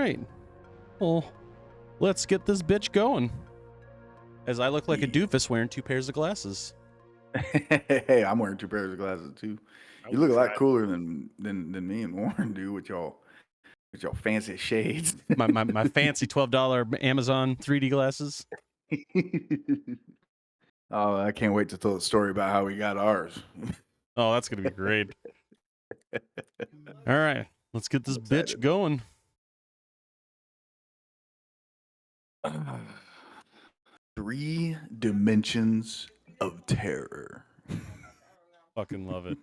right. Well, let's get this bitch going. As I look like a doofus wearing 2 pairs of glasses. Hey, I'm wearing 2 pairs of glasses too. You look a lot cooler than me and Warren do with y'all fancy shades. my fancy $12 Amazon 3D glasses. Oh, I can't wait to tell the story about how we got ours. Oh, that's gonna be great. All right, let's get this bitch going. Three dimensions of terror. Fucking love it.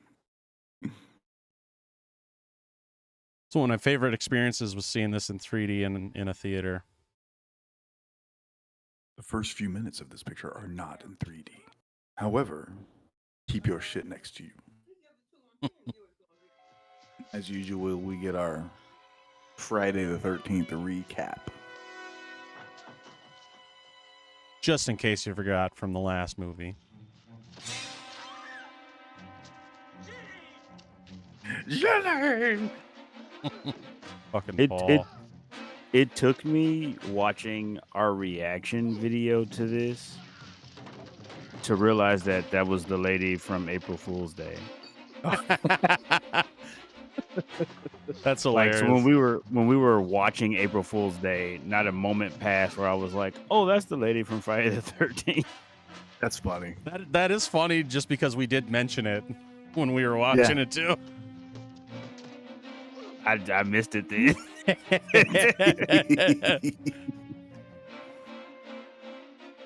So one of my favorite experiences was seeing this in 3D in a theater. The first few minutes of this picture are not in 3D. However, keep your shit next to you. As usual, we get our Friday the 13th recap. Just in case you forgot from the last movie. Jenny! Fucking Paul. It took me watching our reaction video to this to realize that was the lady from April Fool's Day. That's hilarious. Like, so when we were watching April Fool's Day, not a moment passed where I was like, "Oh, that's the lady from Friday the 13th." That's funny. That is funny just because we did mention it when we were watching it too. I missed it then.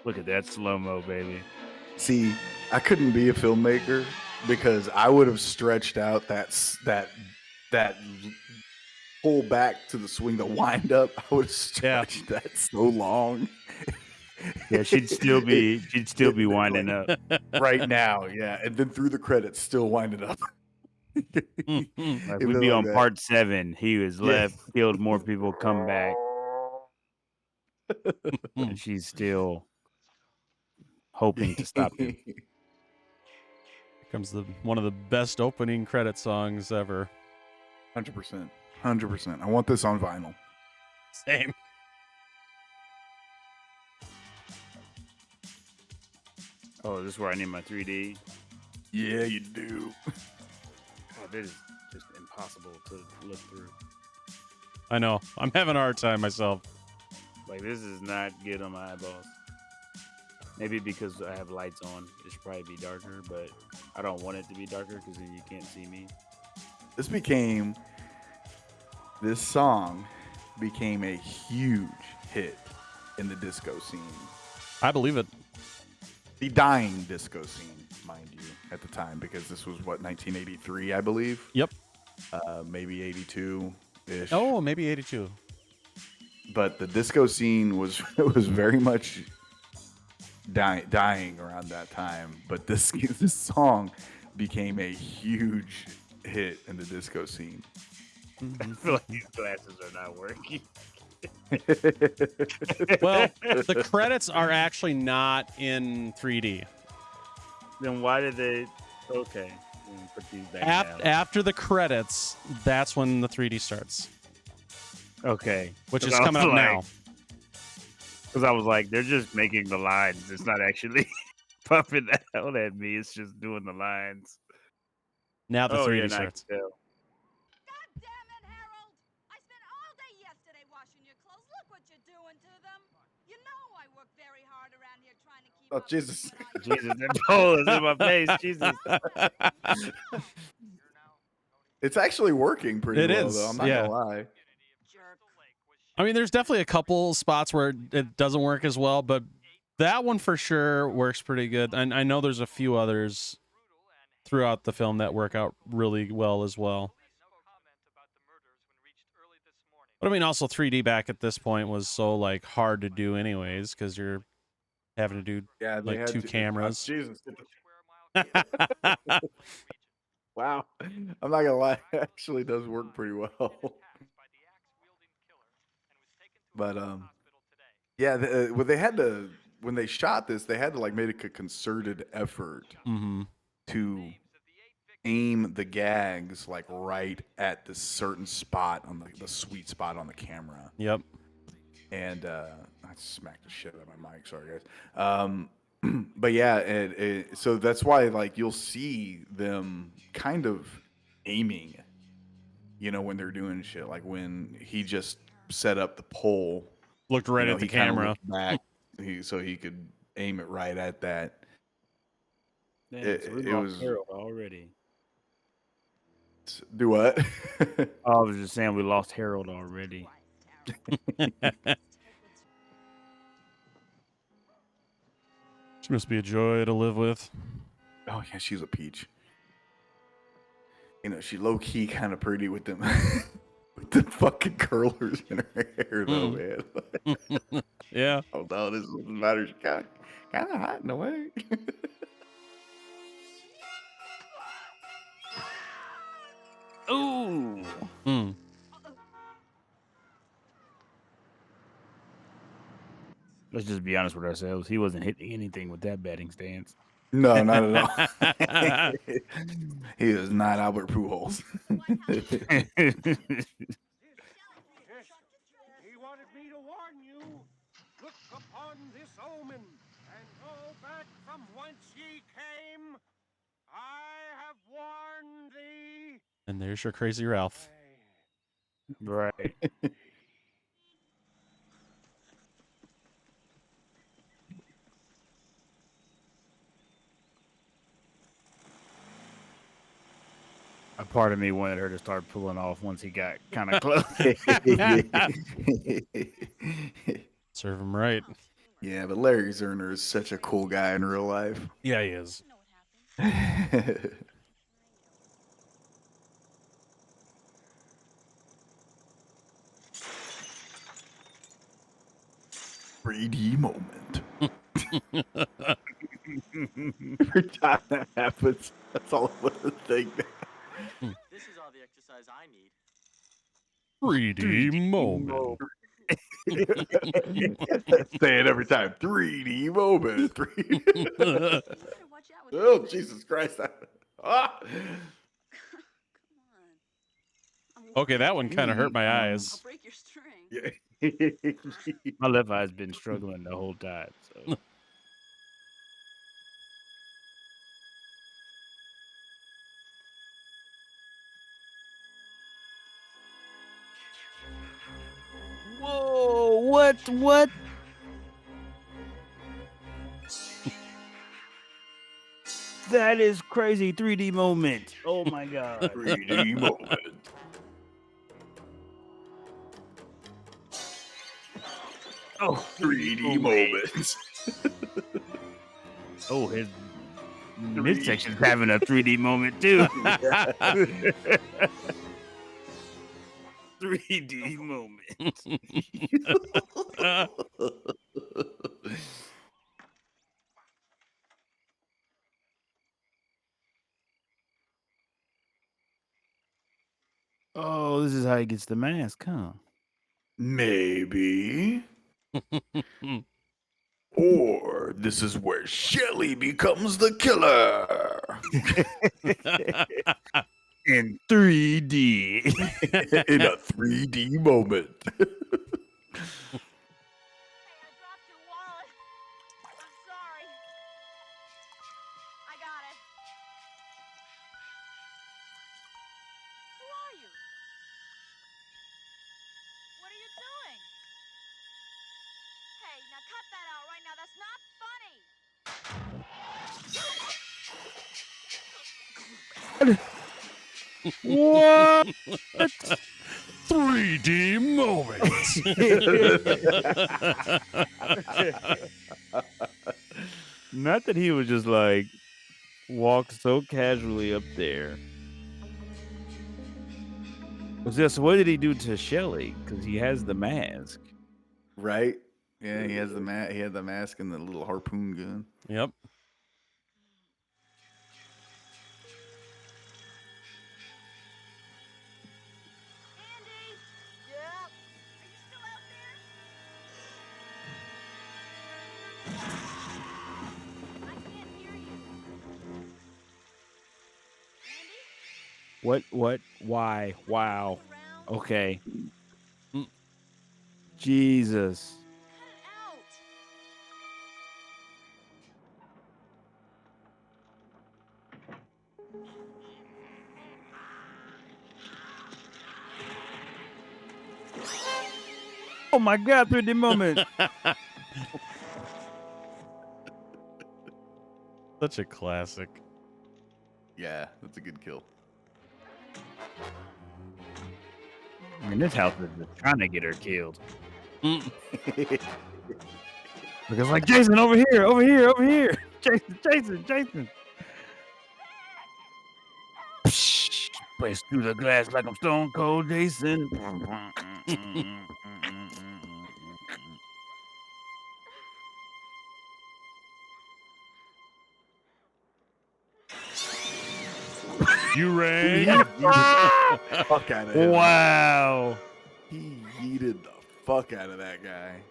Look at that slow-mo, baby. See, I couldn't be a filmmaker because I would have stretched out that pull back to the swing, the wind up. I would have stretched that so long. Yeah, she'd still be winding up right now. Yeah, and then through the credits, still winding up. Like we'd be on part 7. He was left, killed more people, come back, and she's still hoping to stop him. Here comes one of the best opening credit songs ever. 100%. 100%. I want this on vinyl. Same. Oh, this is where I need my 3D? Yeah, you do. Oh, this is just impossible to look through. I know. I'm having a hard time myself. Like, this is not good on my eyeballs. Maybe because I have lights on, it should probably be darker, but I don't want it to be darker because then you can't see me. This song became a huge hit in the disco scene. I believe it. The dying disco scene, mind you, at the time, because this was, 1983, I believe? Yep. Maybe 82-ish. Oh, maybe 82. But the disco scene was very much dying around that time. But this song became a huge hit in the disco scene. I feel like these glasses are not working. Well, the credits are actually not in 3D. Then why did they? Okay, put these back down. After the credits, that's when the 3D starts. Okay, which is coming up now. Because I was like, they're just making the lines. It's not actually pumping out at me. It's just doing the lines. Now the 3D starts. Oh, Jesus. Jesus, that pole is in my face. Jesus. It's actually working pretty well, though. I'm not going to lie. I mean, there's definitely a couple spots where it doesn't work as well, but that one for sure works pretty good. And I know there's a few others throughout the film that work out really well as well. But I mean, also 3D back at this point was so like hard to do anyways, because you're having to do like 2 cameras. Jesus. Wow. I'm not gonna lie, it actually does work pretty well. But yeah, when they shot this, they had to like make a concerted effort to aim the gags like right at this certain spot on the sweet spot on the camera. Yep. And I smacked the shit out of my mic. Sorry, guys. But yeah, so that's why like you'll see them kind of aiming, when they're doing shit. Like when he just set up the pole, Looked right at the he kinda camera. looked back, so he could aim it right at that. Damn, so we It lost was Harold already. do what? I was just saying we lost Harold already. She must be a joy to live with. Oh yeah, she's a peach. She low key kind of pretty with them, with the fucking curlers in her hair, though, man. Yeah. Oh no, this doesn't matter. She's kind of hot in a way. Ooh. Hmm. Let's just be honest with ourselves. He wasn't hitting anything with that batting stance. No, not at all. He is not Albert Pujols. He wanted me to warn you. Look upon this omen, and go back from whence ye came. I have warned thee. And there's your crazy Ralph. Right. A part of me wanted her to start pulling off once he got kind of close. Serve him right. Yeah, but Larry Zerner is such a cool guy in real life. Yeah, he is. 3D moment. Every time that happens, that's all I want to think. This is all the exercise I need. 3D moment. Say it every time. 3D moment. 3D. You better watch out with Oh, that. Jesus Christ. Ah. Come on. Okay, that one kind of hurt my I'll eyes. break your string. Yeah. My left eye's been struggling the whole time. So. Whoa! What? That is crazy 3D moment. Oh my god. 3D moment. Oh, 3D moments. oh, his midsection's having a 3D moment too. 3D moment. Oh, this is how he gets the mask, huh? Maybe. Or this is where Shelly becomes the killer. In 3D. In a 3D moment. Hey, I dropped your wallet. I'm sorry. I got it. Who are you? What are you doing? Hey, now cut that out right now. That's not funny. What? 3D moments. Not that he would just like walk so casually up there. So what did he do to Shelly? Because he has the mask. Right? Yeah, he has the he had the mask and the little harpoon gun. Yep. Andy! Yeah? Are you still out there? I can't hear you. Andy? What? Why? Wow. Okay. Mm. Jesus. Out. Oh my God! 3D moment. Such a classic. Yeah, that's a good kill. I mean, this house is just trying to get her killed. Mm. Because like Jason, over here. Jason. Psh, Place through the glass like I'm Stone Cold Jason. You rang. Fuck out of him. Wow. He yeeted the fuck out of that guy.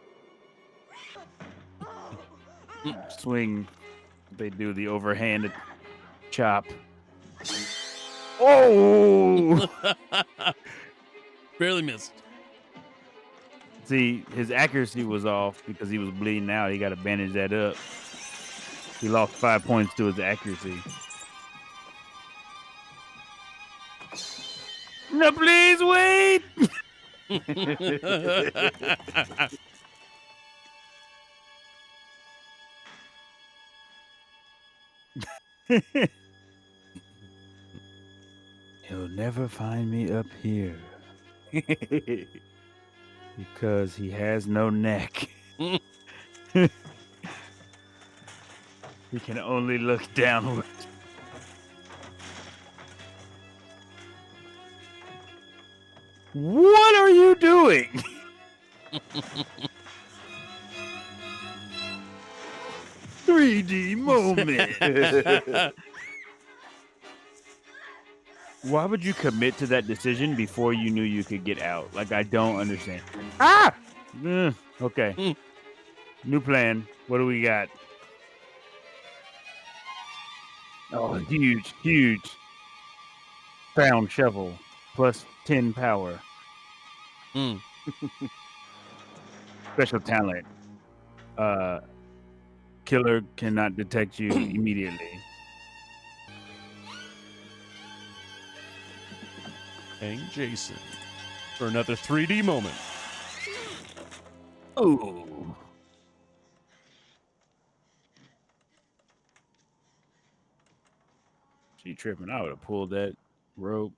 Swing. They do the overhanded chop. Oh! Barely missed. See, his accuracy was off because he was bleeding out. He got to bandage that up. He lost 5 points to his accuracy. No, please wait. He'll never find me up here because he has no neck. He can only look downward. What are you doing? $3D moment. Why would you commit to that decision before you knew you could get out? Like, I don't understand. Ah! Okay. New plan. What do we got? Oh, huge. Found shovel. Plus 10 power. Mm. Special talent. Killer cannot detect you immediately. Hang Jason for another 3D moment. Oh. She tripping. I would have pulled that rope.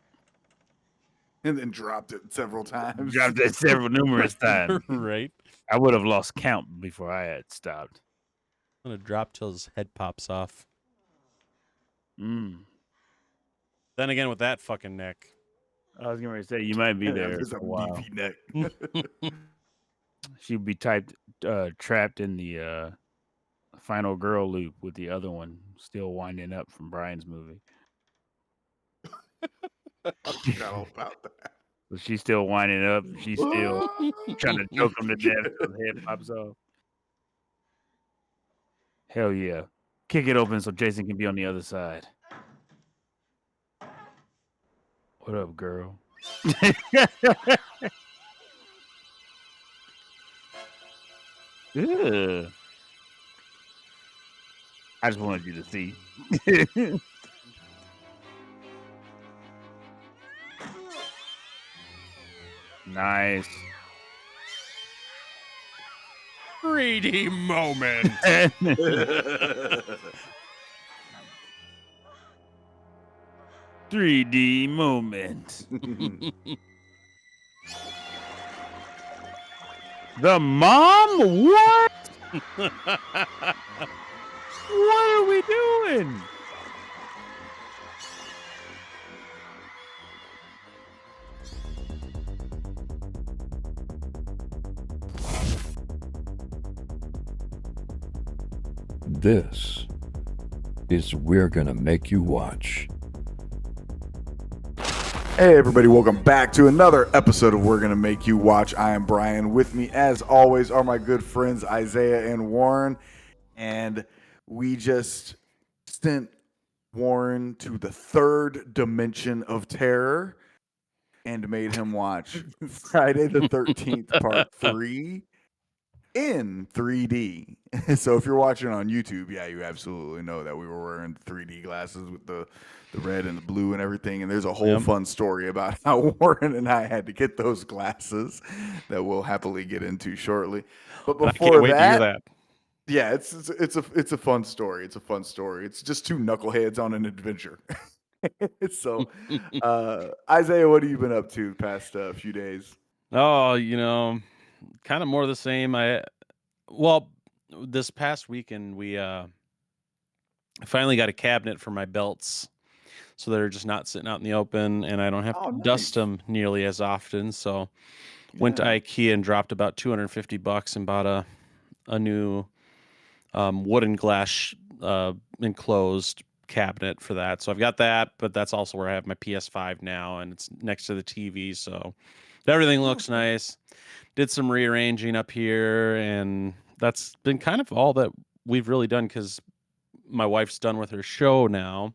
And then dropped it several times. Dropped that numerous times. Right. I would have lost count before I had stopped. I'm gonna drop till his head pops off. Mm. Then again, with that fucking neck. I was going to say, you might be there There's for a a while. beefy neck. She'd be trapped in the final girl loop with the other one still winding up from Brian's movie. I forgot all about that. So she's still winding up. She's still trying to choke him to death so the head pops off. Hell yeah. Kick it open so Jason can be on the other side. What up, girl? Ugh. I just wanted you to see. Nice. 3D moment. 3D moment. The mom? What? What are we doing? This is We're Gonna Make You Watch. Hey everybody, welcome back to another episode of We're Gonna Make You Watch. I am Brian. With me as always are my good friends Isaiah and Warren. And we just spent Warren to the third dimension of terror and made him watch Friday the 13th Part 3 in 3D. So if you're watching on YouTube, yeah, you absolutely know that we were wearing 3D glasses with the red and the blue and everything. And there's a whole Yep. fun story about how Warren and I had to get those glasses that we'll happily get into shortly. But I before can't wait to hear that, that. yeah, it's a fun story. It's a fun story. It's just two knuckleheads on an adventure. So, Isaiah, what have you been up to the past few days? Oh, kind of more of the same. Well, this past weekend we finally got a cabinet for my belts, so they're just not sitting out in the open, and I don't have Oh, to nice. dust them nearly as often. So went to Yeah. IKEA and dropped about $250 and bought a new wooden glass enclosed cabinet for that. So I've got that, but that's also where I have my PS5 now, and it's next to the TV, so everything looks Okay. nice. Did some rearranging up here, and that's been kind of all that we've really done because my wife's done with her show now,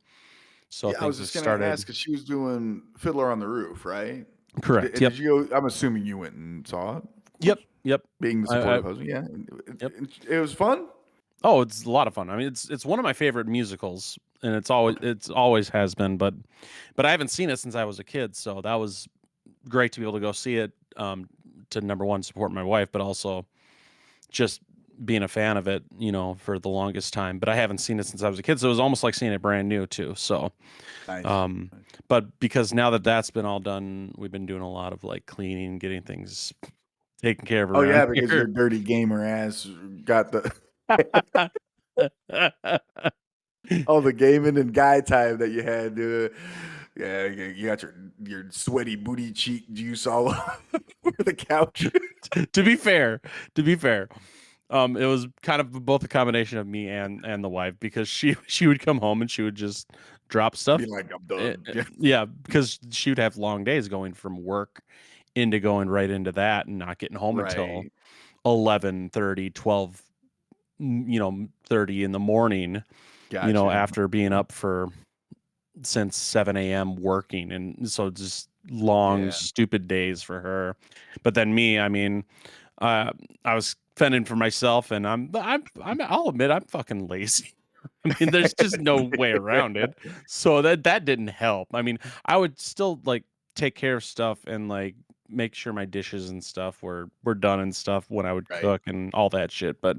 so Yeah, I was things have just gonna started. ask because she was doing Fiddler on the Roof, right? Correct. Did Yep. you go? I'm assuming you went and saw it. Of Yep. course, Yep. being the I supportive husband. Yeah, Yep. it was fun. Oh, it's a lot of fun. I mean, it's one of my favorite musicals, and it's always has been. But I haven't seen it since I was a kid, so that was great to be able to go see it. To number one, support my wife, but also just being a fan of it, for the longest time. But I haven't seen it since I was a kid, so it was almost like seeing it brand new too. So, Nice. um, but because now that that's been all done, we've been doing a lot of like cleaning, getting things taken care of Oh around yeah, because your here. dirty gamer ass got the all the gaming and guy time that you had. Yeah, you got your sweaty booty cheek juice all over the couch. to be fair, it was kind of both a combination of me and the wife because she would come home and she would just drop stuff. Be like, I'm done. Yeah. Yeah, because she would have long days going from work into going right into that and not getting home until Right. 11:30, 12, 30 in the morning, Gotcha. after being up for since 7 a.m. working. And so just long, Yeah. stupid days for her. But then me, I mean, I was fending for myself, and I'll admit I'm fucking lazy. I mean, there's just no way around it. So that didn't help. I mean, I would still like take care of stuff and like make sure my dishes and stuff were done and stuff when I would Right. cook and all that shit. But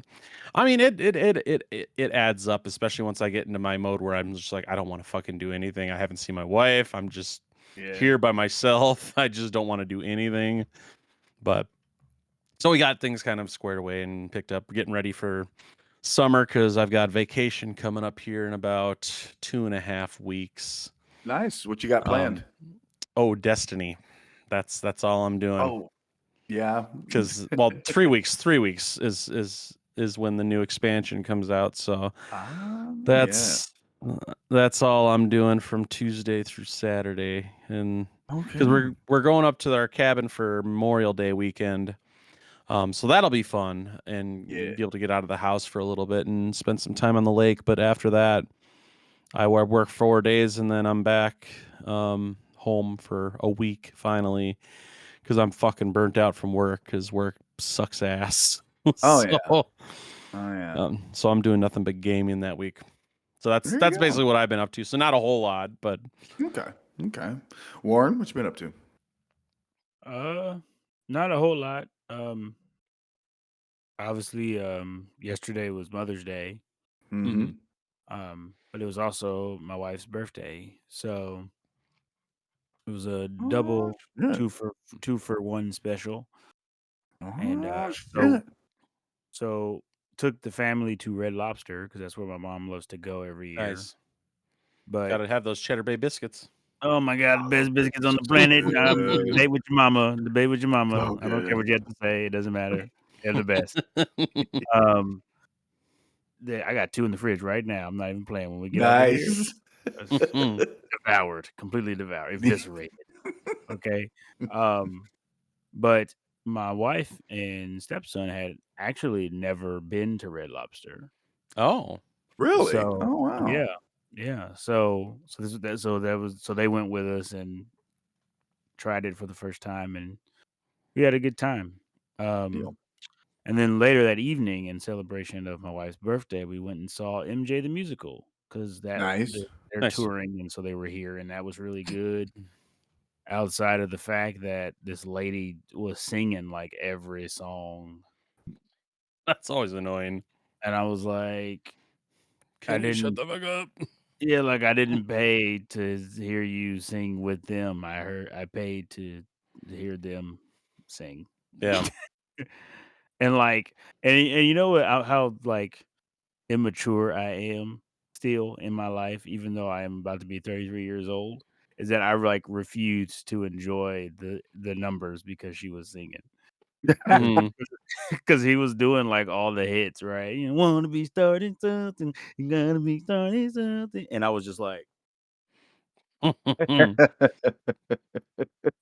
I mean, it adds up, especially once I get into my mode where I'm just like, I don't want to fucking do anything. I haven't seen my wife. I'm just Yeah. here by myself. I just don't want to do anything. But so we got things kind of squared away and picked up, getting ready for summer because I've got vacation coming up here in about 2.5 weeks. Nice. What you got planned? Oh, Destiny. That's all I'm doing. Oh, yeah. Because 3 weeks. 3 weeks is when the new expansion comes out. So that's all I'm doing from Tuesday through Saturday, and because we're going up to our cabin for Memorial Day weekend. So that'll be fun and be able to get out of the house for a little bit and spend some time on the lake. But after that, I work 4 days and then I'm back home for a week finally because I'm fucking burnt out from work because work sucks ass. Oh yeah. Oh yeah. So I'm doing nothing but gaming that week. So that's There you go. basically what I've been up to. So not a whole lot, but Okay. Warren, what you been up to? Not a whole lot. Obviously, yesterday was Mother's Day. Mm-hmm. But it was also my wife's birthday, so it was a double Yeah. 2-for-1 special. And Oh, so shit. so took the family to Red Lobster because that's where my mom loves to go every year. nice. But Gotta have those Cheddar Bay biscuits. oh my God, the best biscuits on the planet. good. Debate with your mama. Debate with your mama. So I don't care what good. you have to say. It doesn't matter. They're the best. I got 2 in the fridge right now. I'm not even playing. When we get out of here, Nice. it's devoured, completely devoured, eviscerated. Okay. But my wife and stepson had actually never been to Red Lobster. Oh, Really? So Oh wow. yeah. Yeah. So they went with us and tried it for the first time, and we had a good time. Deal. And then later that evening, in celebration of my wife's birthday, we went and saw MJ the musical because Nice. they're Nice. touring, and so they were here, and that was really good. Outside of the fact that this lady was singing like every song, That's always annoying. and I was like, I Can you shut didn't, the fuck up? yeah, like I didn't pay to hear you sing with them. I paid to hear them sing. Yeah. And like, and you know what? How like immature I am still in my life, even though I am about to be 33 years old, is that I like refuse to enjoy the numbers because she was singing. Mhm. Because he was doing like all the hits, right? You want to be starting something, you gotta be starting something, and I was just like,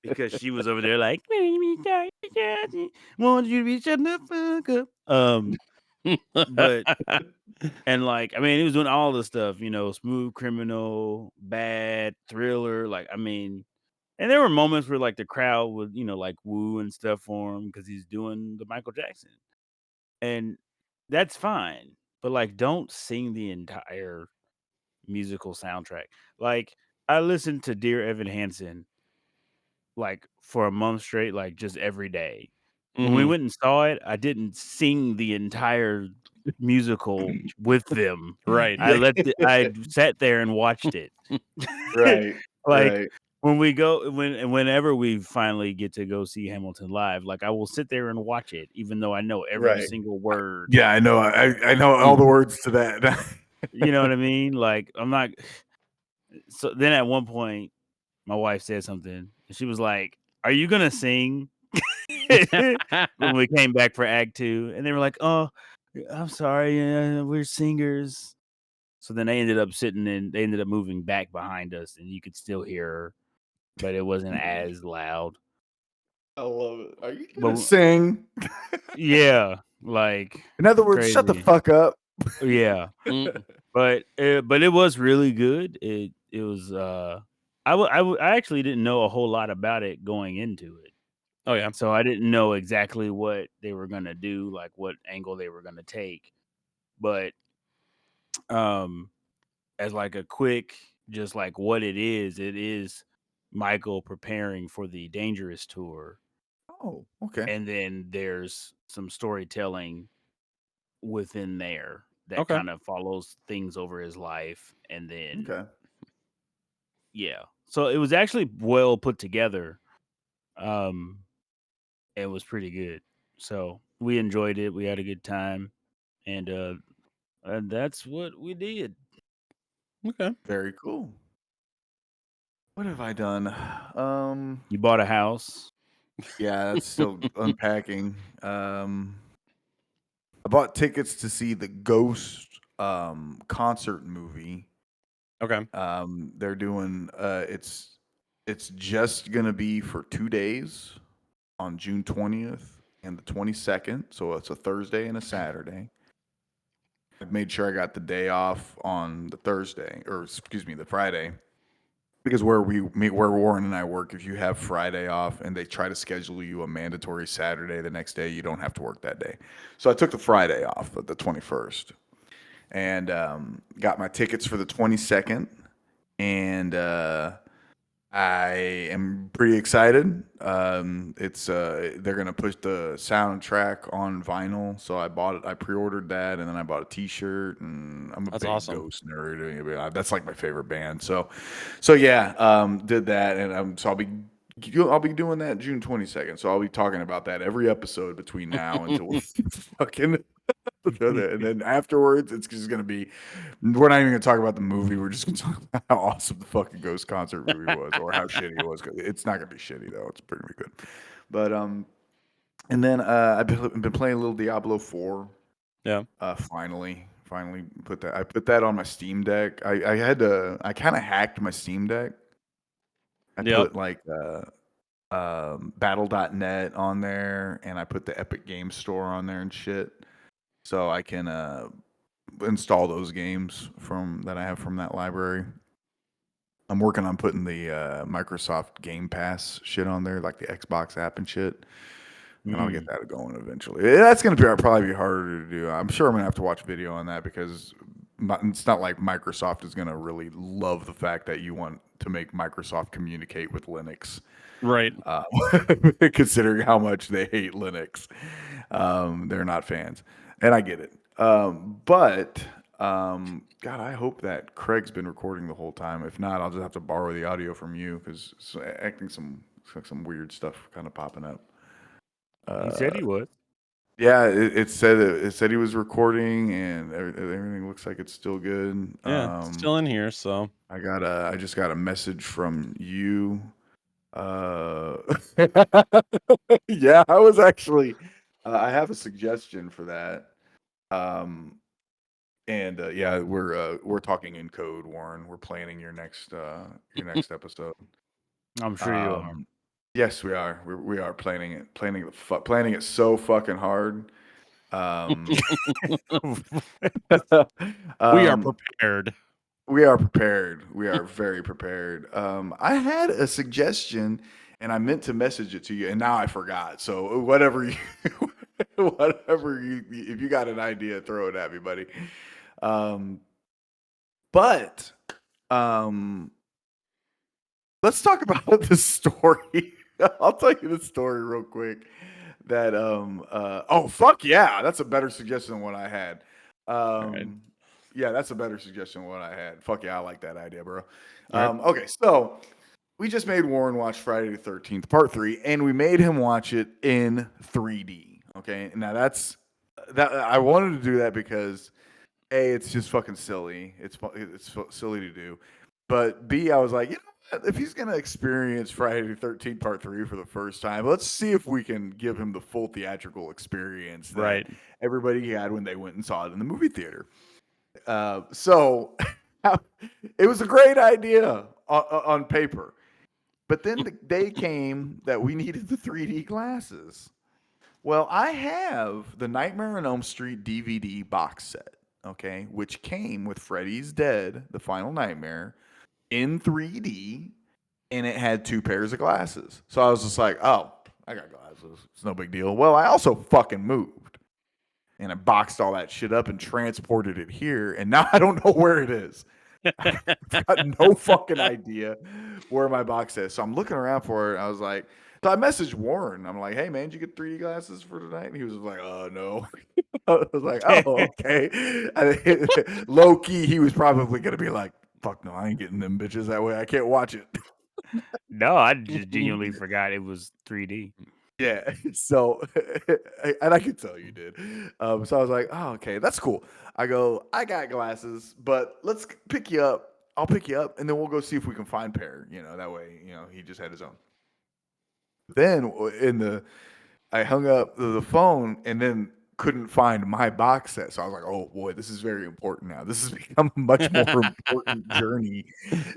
because she was over there like, want you to be shutting the fuck up. But and like, I mean, he was doing all the stuff, Smooth Criminal, Bad, Thriller. Like, I mean, and there were moments where like the crowd would, like woo and stuff for him because he's doing the Michael Jackson, and that's fine. But like, don't sing the entire musical soundtrack. Like, I listened to Dear Evan Hansen like for a month straight, like just every day. When we Mhm. went and saw it, I didn't sing the entire musical with them. Right. I sat there and watched it. Right. Like Right. whenever we finally get to go see Hamilton live, like I will sit there and watch it, even though I know every Right. single word. Yeah, I know. I know all the words to that. You know what I mean? Like I'm not. So then at one point, my wife said something, and she was like, "Are you gonna sing?" When we came back for Act 2, and they were like, "Oh, I'm sorry, we're singers." So then they ended up moving back behind us, and you could still hear her, but it wasn't as loud. I love it. Are you gonna But sing? yeah, like In other words, shut the crazy. fuck up. Yeah, Mm. but it was really good. It was I actually didn't know a whole lot about it going into it. Oh yeah. So I didn't know exactly what they were gonna do, like what angle they were gonna take. But um as like a quick, just like what it is Michael preparing for the Dangerous tour. Oh, okay. And then there's some storytelling within there that Okay. kind of follows things over his life. And then Okay. yeah. So it was actually well put together. Um it was pretty good. So we enjoyed it. We had a good time. And that's what we did. Okay. Very cool. What have I done? You bought a house. Yeah, that's still unpacking. I bought tickets to see the Ghost concert movie. Okay. They're doing it's just gonna be for 2 days on June 20th and the 22nd. So it's a Thursday and a Saturday. I made sure I got the day off on the Thursday, or excuse me, the Friday. Because where Warren and I work, if you have Friday off and they try to schedule you a mandatory Saturday the next day, you don't have to work that day. So I took the Friday off, the 21st, and got my tickets for the 22nd. And I am pretty excited. It's they're gonna push the soundtrack on vinyl, so I bought it. I pre-ordered that, and then I bought a T-shirt. And I'm a That's big awesome. Ghost nerd. That's like my favorite band. So yeah, did that, and I'll be doing that June 22nd. So I'll be talking about that every episode between now until we fucking. And then afterwards, it's just gonna be. We're not even gonna talk about the movie. We're just gonna talk about how awesome the fucking Ghost concert movie was, or how shitty it was. It's not gonna be shitty though. It's pretty good. But and then I've been playing a little Diablo 4. Yeah. Finally put that. I put that on my Steam Deck. I kind of hacked my Steam Deck. I Yep. put like battle.net on there, and I put the Epic Game Store on there and shit. So I can install those games that I have from that library. I'm working on putting the Microsoft Game Pass shit on there, like the Xbox app and shit. And I'll get that going eventually. That's going to probably be harder to do. I'm sure I'm going to have to watch video on that because it's not like Microsoft is going to really love the fact that you want to make Microsoft communicate with Linux. Right. Considering how much they hate Linux. They're not fans. And I get it. But God, I hope that Craig's been recording the whole time. If not, I'll just have to borrow the audio from you because it's acting some weird stuff kind of popping up. He said he was. Yeah, it said he was recording, and everything looks like it's still good. Yeah, it's still in here. So I just got a message from you. Yeah, I was actually. I have a suggestion for that. Yeah, we're talking in code, Warren. We're planning your next episode. I'm sure you are. Yes, we are. We are planning it so fucking hard. we are prepared. We are prepared. We are very prepared. I had a suggestion, and I meant to message it to you, and now I forgot. So whatever you, if you got an idea, throw it at me, buddy. Let's talk about the story. I'll tell you the story real quick. That oh fuck yeah, that's a better suggestion than what I had. Right. Yeah, that's a better suggestion than what I had. Fuck yeah, I like that idea, bro. Right. Okay, so we just made Warren watch Friday the 13th, Part 3, and we made him watch it in 3D. Okay, now that I wanted to do that because A, it's just fucking silly. It's silly to do, but B, I was like, you know, if he's going to experience Friday the 13th Part 3 for the first time, let's see if we can give him the full theatrical experience that everybody had when they went and saw it in the movie theater. So it was a great idea on paper. But then the day came that we needed the 3D glasses. Well, I have the Nightmare on Elm Street DVD box set, okay, which came with Freddy's Dead, The Final Nightmare, in 3D, and it had 2 pairs of glasses. So I was just like, oh, I got glasses. It's no big deal. Well, I also fucking moved. And I boxed all that shit up and transported it here, and now I don't know where it is. I've got no fucking idea where my box is. So I'm looking around for it. I was like, so I messaged Warren. I'm like, hey, man, did you get 3D glasses for tonight? And he was like, oh, no. I was like, oh, okay. Low key, he was probably going to be like, fuck no, I ain't getting them bitches that way. I can't watch it. No, I just genuinely forgot it was 3D. Yeah. So, and I could tell you did. So I was like, oh, okay, that's cool. I go, I got glasses, but let's pick you up. I'll pick you up, and then we'll go see if we can find Pear. You know, that way, you know, he just had his own. Then I hung up the phone, and then couldn't find my box set. So I was like, oh boy, this is very important now. This has become a much more important journey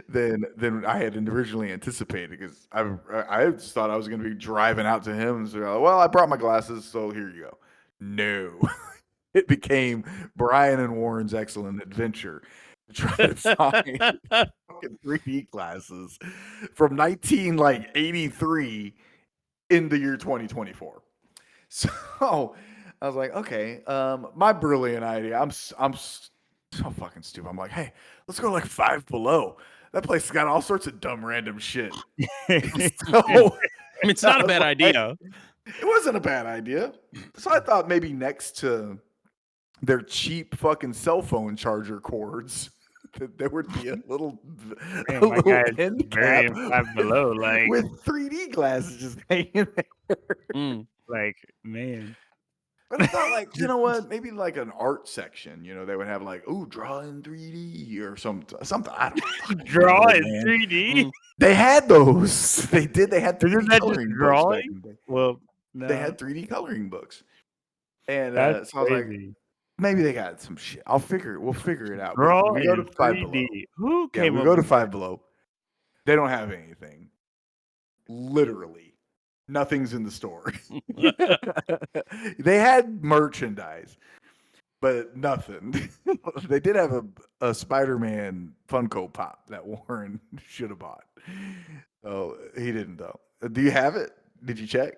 than I had originally anticipated, because I just thought I was going to be driving out to him and say, well, I brought my glasses, so here you go. No. It became Brian and Warren's excellent adventure to try to find fucking 3D glasses from 1983 in the year 2024. So I was like, okay, my brilliant idea. I'm so fucking stupid. I'm like, hey, let's go to like Five Below. That place has got all sorts of dumb random shit. So, I mean, it's not a bad idea. It wasn't a bad idea. So I thought maybe next to their cheap fucking cell phone charger cords, there would be a little end cap Five Below, like with 3D glasses just hanging there. Like, man. But I thought, like, you know what? Maybe like an art section. You know, they would have like, oh, draw in 3D or something. I don't know. Draw in 3D. They had those. They did. They had 3D Isn't that coloring just books. drawing? Well, no. They had 3D coloring books. And That's so I was like, crazy. maybe they got some shit. We'll figure it out. Draw We go to in Five 3D. Below. Who Yeah, came we up go to with Five Below. They don't have anything. Literally. Nothing's in the store. They had merchandise, but nothing. They did have a Spider-Man Funko Pop that Warren should have bought. Oh, he didn't though. Do you have it? Did you check?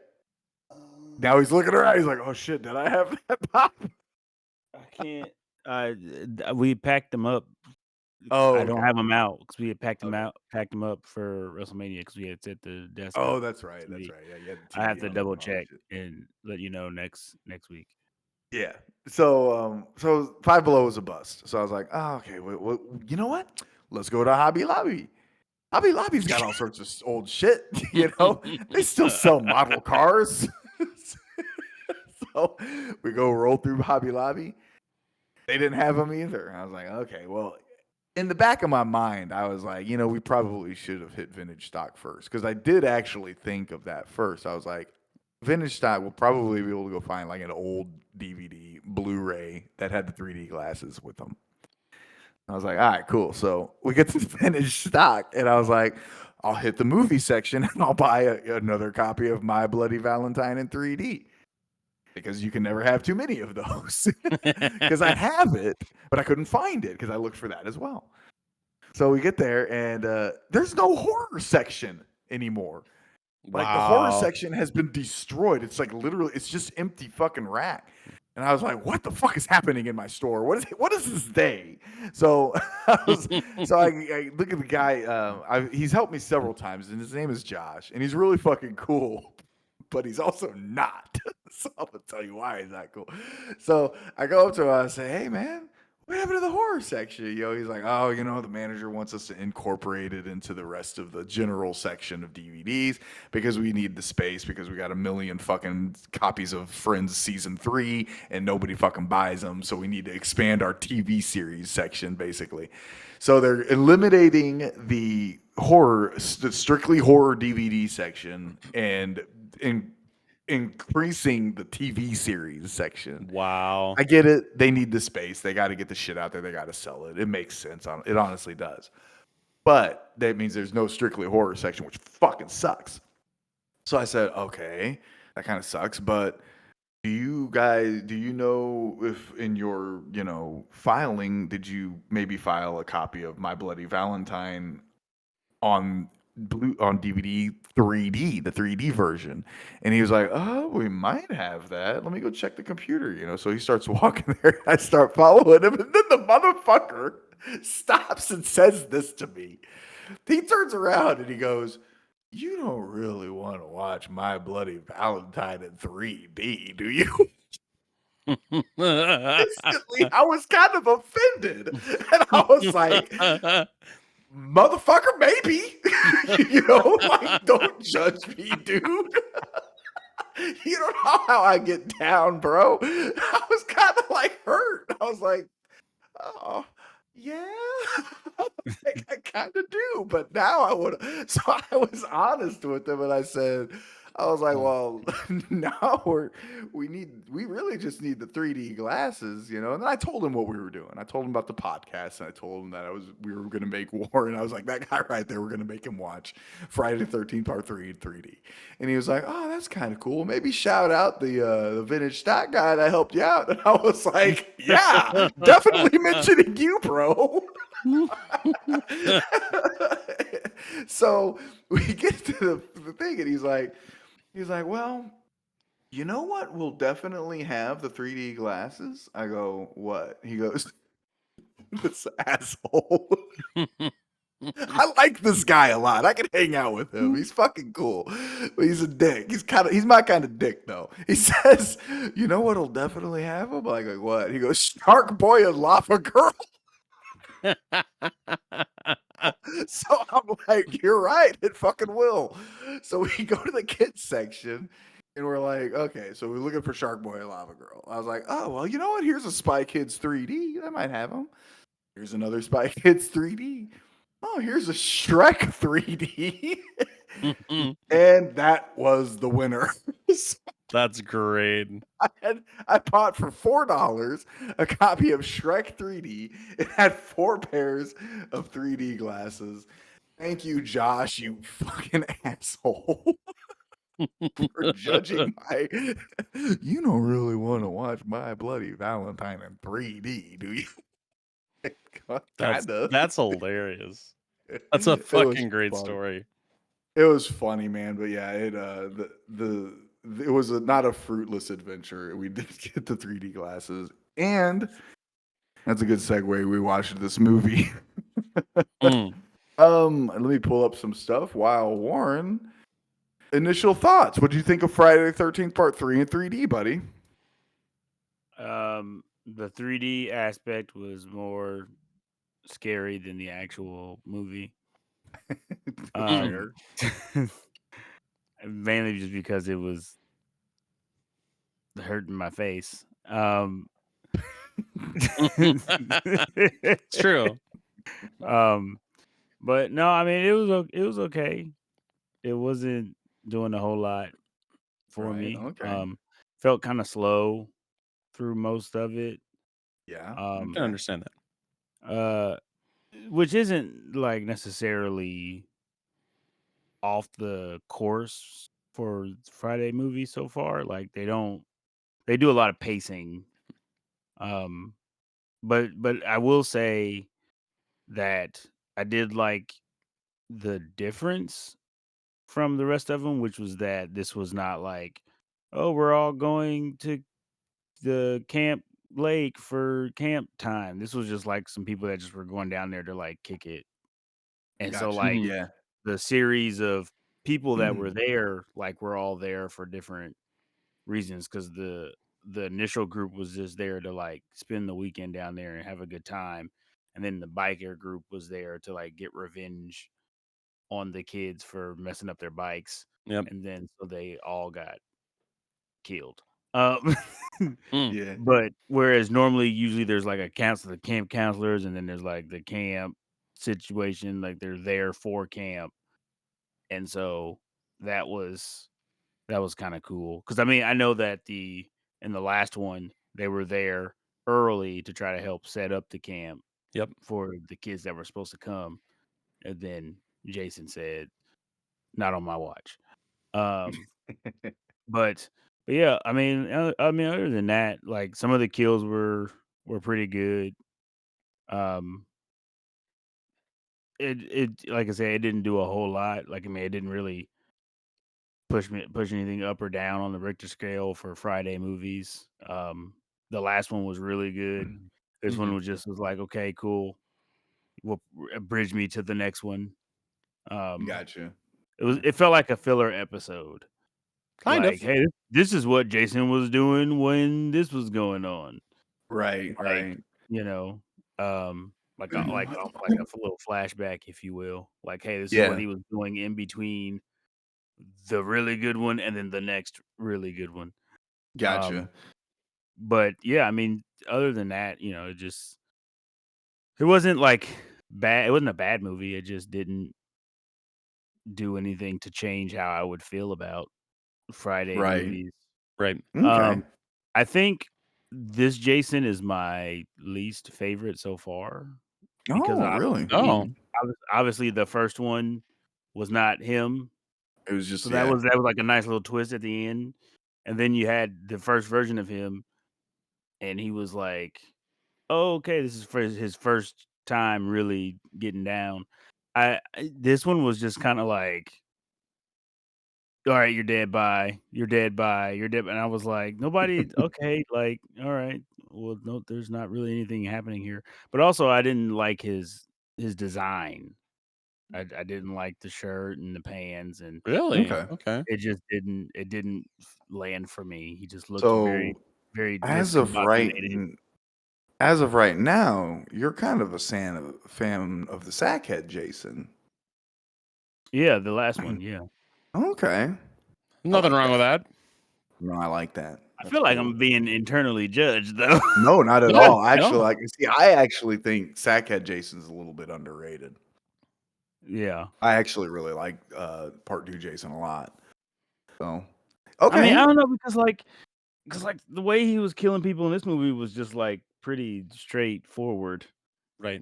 Now he's looking around. He's like, "Oh shit, did I have that pop?" I can't. We packed them up. Oh, I don't okay. have them out because we had packed them Okay. up for WrestleMania because we had set the desk Oh, up that's right. this That's week. right. Yeah, you had the I have TV to up double and all that check shit. and let you know next week. Yeah. So Five Below was a bust. So I was like, oh, okay. Wait, you know what? Let's go to Hobby Lobby. Hobby Lobby's got all sorts of old shit. You know, they still sell model cars. So we go roll through Hobby Lobby. They didn't have them either. I was like, okay, well, in the back of my mind, I was like, we probably should have hit vintage stock first because I did actually think of that first. I was like, vintage stock will probably be able to go find like an old DVD, Blu-ray that had the 3D glasses with them. I was like, all right, cool. So we get to vintage stock, and I was like, I'll hit the movie section and I'll buy another copy of My Bloody Valentine in 3D because you can never have too many of those. Because I have it, but I couldn't find it because I looked for that as well. So we get there, and there's no horror section anymore. Like the horror Wow. section has been destroyed. It's like literally, it's just empty fucking rack. And I was like, "What the fuck is happening in my store? What is this day?" So, I look at the guy. He's helped me several times, and his name is Josh, and he's really fucking cool. But he's also not. So I'm gonna tell you why he's not cool. So I go up to him and I say, "Hey man, what happened to the horror section?" He's like, "Oh, the manager wants us to incorporate it into the rest of the general section of DVDs because we need the space because we got a million fucking copies of Friends season 3 and nobody fucking buys them. So we need to expand our TV series section basically." So they're eliminating the strictly horror DVD section and increasing the TV series section. Wow. I get it. They need the space. They got to get the shit out there. They got to sell it. It makes sense. It honestly does. But that means there's no strictly horror section, which fucking sucks. So I said, okay, that kind of sucks. But do you know if in your, filing, did you maybe file a copy of My Bloody Valentine on DVD 3D, the 3D version? And he was like, "Oh, we might have that. Let me go check the computer." So he starts walking there. I start following him, and then the motherfucker stops and says this to me. He turns around and he goes, "You don't really want to watch My Bloody Valentine in 3D, do you?" Instantly, I was kind of offended, and I was like, "Motherfucker, maybe." Don't judge me, dude. You don't know how I get down, bro. I was kind of like hurt. I was like, "Oh, yeah." I kind of do, but now I would. So I was honest with him, and I said, I was like, "Well, now we really just need the 3D glasses, And then I told him what we were doing. I told him about the podcast, and I told him that we were going to make War, and I was like, that guy right there, we're going to make him watch Friday the 13th Part 3 in 3D. And he was like, "Oh, that's kind of cool. Maybe shout out the vintage stock guy that helped you out." And I was like, "Yeah, definitely mentioning you, bro." So we get to the thing, and he's like, "Well, you know what? We'll definitely have the 3D glasses." I go, "What?" He goes, "This asshole." I like this guy a lot. I can hang out with him. He's fucking cool. But he's a dick. He's my kind of dick though. He says, "You know what'll definitely have him?" I'm like, "What?" He goes, "Shark Boy and Lava Girl." So I'm like, "You're right, it fucking will." So we go to the kids section and we're like, okay, so we're looking for Shark Boy and Lava Girl. I was like, "Oh, well, you know what? Here's a Spy Kids 3D. That might have them. Here's another Spy Kids 3D. Oh, here's a Shrek 3D." And that was the winner. So That's great. I bought for $4 a copy of Shrek 3D. It had 4 pairs of 3D glasses. Thank you, Josh, you fucking asshole. for judging my. You don't really want to watch My Bloody Valentine in 3D, do you? Kinda. That's hilarious. That's a It was fucking great funny. story. It was funny, man. But yeah, it was not a fruitless adventure. We did get the 3D glasses, and that's a good segue. We watched this movie. Mm. Let me pull up some stuff while Warren. Initial thoughts. What do you think of Friday the 13th Part 3 in 3D, buddy? The 3D aspect was more scary than the actual movie. Fair. Mainly just because it was hurting my face. It's true. But no, I mean it was okay. It wasn't doing a whole lot for Right, me. okay. Felt kind of slow through most of it. Yeah. I can Um, understand that. which isn't like necessarily off the course for Friday movies so far. Like they do a lot of pacing. Um, but I will say that I did like the difference from the rest of them, which was that this was not like, oh, we're all going to the camp lake for camp time. This was just like some people that just were going down there to like kick it. And so Gotcha. like Mhm. Yeah. the series of people that were there, like we're all there for different reasons because the initial group was just there to like spend the weekend down there and have a good time. And then the biker group was there to like get revenge on the kids for messing up their bikes. Yep. And then so they all got killed. Um, Mm. Yeah. but whereas normally, usually there's like a council, the camp counselors, and then there's like the camp situation, like they're there for camp, and so that was kind of cool. Because I mean, I know that in the last one they were there early to try to help set up the camp Yep. for the kids that were supposed to come, and then Jason said, "Not on my watch." Um, But yeah, I mean, other than that, like some of the kills were pretty good. Um, it like I said, it didn't do a whole lot. Like I mean, it didn't really push anything up or down on the Richter scale for Friday movies. The last one was really good. This one was like, okay, cool. Will bridge me to the next one. Um, Gotcha. it felt like a filler episode. Kind Like, of. hey, this is what Jason was doing when this was going on. Right. Like, Right. you know, like almost like a little flashback, if you will. Like, hey, this is what Yeah. he was doing in between the really good one and then the next really good one. Gotcha. But yeah, I mean, other than that, it wasn't like bad. It wasn't a bad movie. It just didn't do anything to change how I would feel about Friday Right. movies. Right. Okay. I think this Jason is my least favorite so far because Oh, really? Oh. obviously the first one was not him, It was just so yeah. that was like a nice little twist at the end, and then you had the first version of him, and he was like, "Oh, okay, this is for his first time really getting down." This one was just kind of like, "All right, you're dead. Bye. You're dead. Bye. You're dead." And I was like, "Nobody. Okay, like, all right. Well, no, there's not really anything happening here." But also, I didn't like his design. I didn't like the shirt and the pants, and Really? Okay. Okay. it didn't land for me. He just looked very So very as of right discombobulated. as of right now, you're kind of a fan of the Sackhead Jason. Yeah, the last one. Yeah, Okay. Nothing like wrong with that. No, I like that. I That's feel like cool. I'm being internally judged though. No, not at No, all. Actually, no. like see, I actually think Sackhead Jason's a little bit underrated. Yeah. I actually really like Part 2 Jason a lot. So I mean, okay. I don't know because like the way he was killing people in this movie was just like pretty straightforward. Right.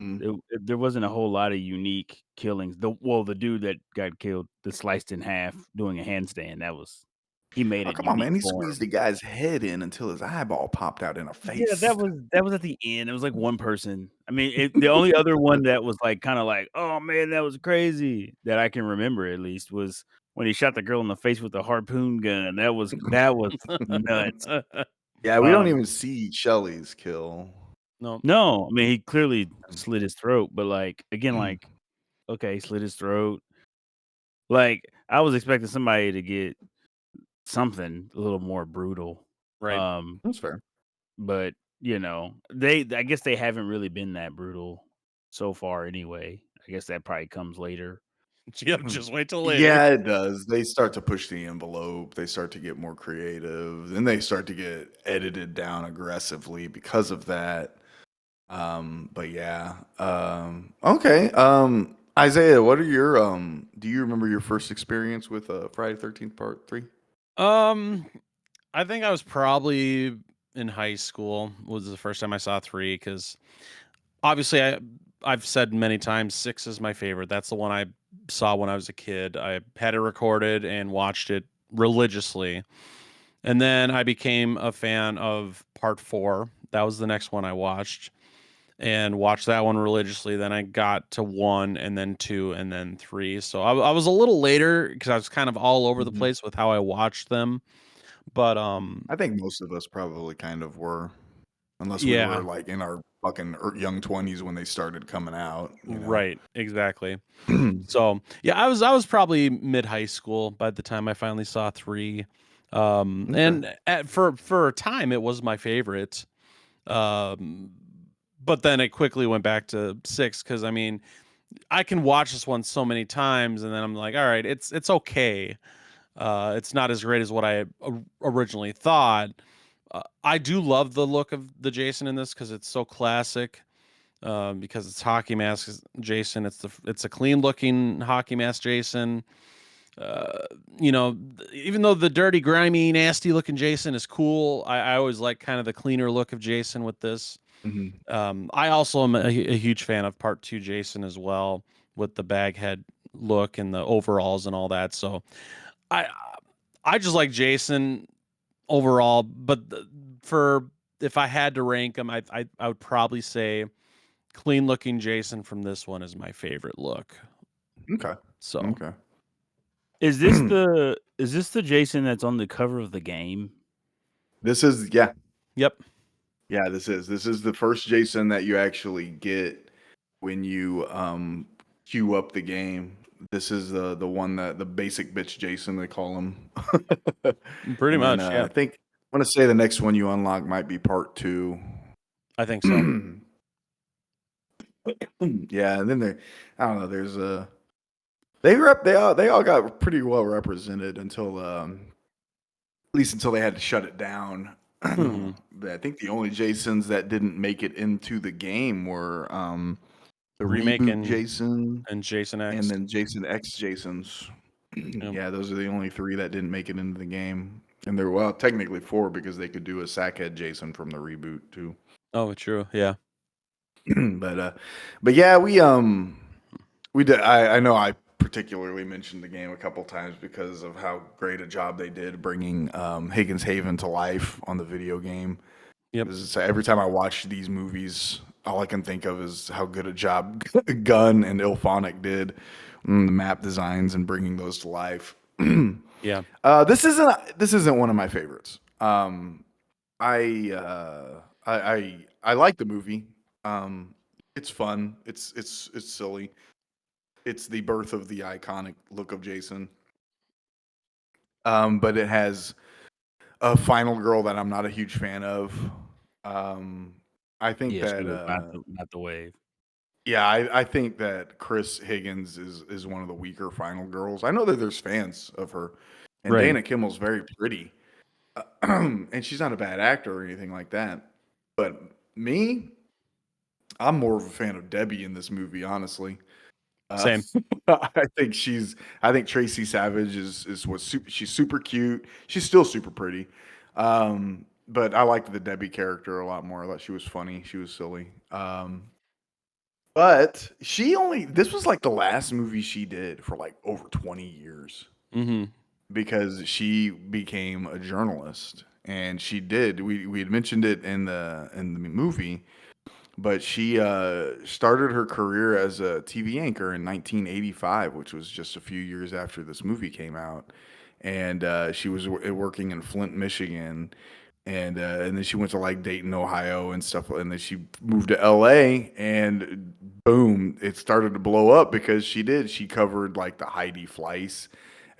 There wasn't a whole lot of unique killings. The dude that got killed, that sliced in half doing a handstand, he made Oh, it come on, unique man. He for squeezed him. the guy's head in until his eyeball popped out in a Yeah, face. that was at the end. It was like one person. I mean, the only other one that was like kind of like, oh man, that was crazy that I can remember at least was when he shot the girl in the face with the harpoon gun. That was nuts. Yeah, we don't Um, even see Shelley's kill. No. no, I mean he clearly slit his throat, but like again, like okay, slit his throat. Like I was expecting somebody to get something a little more brutal. Right. Um, That's fair. but I guess they haven't really been that brutal so far anyway. I guess that probably comes later. Yep. Just wait till later. Yeah, it does. They start to push the envelope. They start to get more creative. Then they start to get edited down aggressively because of that. But yeah. Okay. Isaiah, what are your do you remember your first experience with Friday 13th Part 3? I think I was probably in high school was the first time I saw 3 because obviously I've said many times 6 is my favorite. That's the one I saw when I was a kid. I had it recorded and watched it religiously. And then I became a fan of Part 4. That was the next one I watched and watched that one religiously. Then I got to 1 and then 2 and then 3. So I was a little later because I was kind of all over the Mhm. place with how I watched them. But I think most of us probably kind of were, unless we were yeah, like in our fucking young 20s when they started coming out, you know. right, exactly. So yeah, I was probably mid high school by the time I finally saw 3. Okay. And for a time it was my favorite. Um, but then it quickly went back to 6 because I mean I can watch this one so many times and then I'm like, all right, it's okay. It's not as great as what I originally thought. I do love the look of the Jason in this because it's so classic. Because it's hockey mask Jason. It's a clean looking hockey mask Jason. Uh, even though the dirty, grimy, nasty looking Jason is cool, I always like kind of the cleaner look of Jason with this. Mhm. I also am a huge fan of Part 2 Jason as well, with the baghead look and the overalls and all that. So I I just like Jason overall, but for if I had to rank them, I would probably say clean looking Jason from this one is my favorite look. Okay. So, Okay. Is this the Jason that's on the cover of the game? This is yeah. yep. Yeah, this is the first Jason that you actually get when you queue up the game. This is the one that the basic bitch Jason they call him. Pretty And then much, yeah. I think I want to say the next one you unlock might be part 2. I think so. Yeah, and then I don't know, there's a they all got pretty well represented until at least until they had to shut it down. Mhm. But I think the only Jasons that didn't make it into the game were the Remake reboot Jason and Jason and X. then Jason X Jasons. Yep. Yeah, those are the only 3 that didn't make it into the game. And there well, technically 4 because they could do a sackhead Jason from the reboot too. Oh, true. Yeah. But yeah, we did. I know I particularly mentioned the game a couple times because of how great a job they did bringing Higgins Haven to life on the video game. Yep. Every time I watch these movies, all I can think of is how good a job Gunn and Ilphonic did on the map designs and bringing those to life. Yeah. This isn't one of my favorites. I like the movie. It's fun. It's silly. It's the birth of the iconic look of Jason. But it has a final girl that I'm not a huge fan of. I think Yeah, she that was not the wave. yeah, I think that Chris Higgins is one of the weaker final girls. I know that there's fans of her, and Right. Dana Kimmel's very pretty, and she's not a bad actor or anything like that. But me, I'm more of a fan of Debbie in this movie, honestly. Same. I think Tracy Savage is what's super. She's super cute. She's still super pretty. But I liked the Debbie character a lot more. I thought she was funny. She was silly. But this was like the last movie she did for like over 20 years Mm-hmm. because she became a journalist and we had mentioned it in the movie, but she started her career as a TV anchor in 1985, which was just a few years after this movie came out. And she was working in Flint, Michigan, and then she went to like Dayton, Ohio, and stuff. And then she moved to LA, and boom, it started to blow up because she covered like the Heidi Fleiss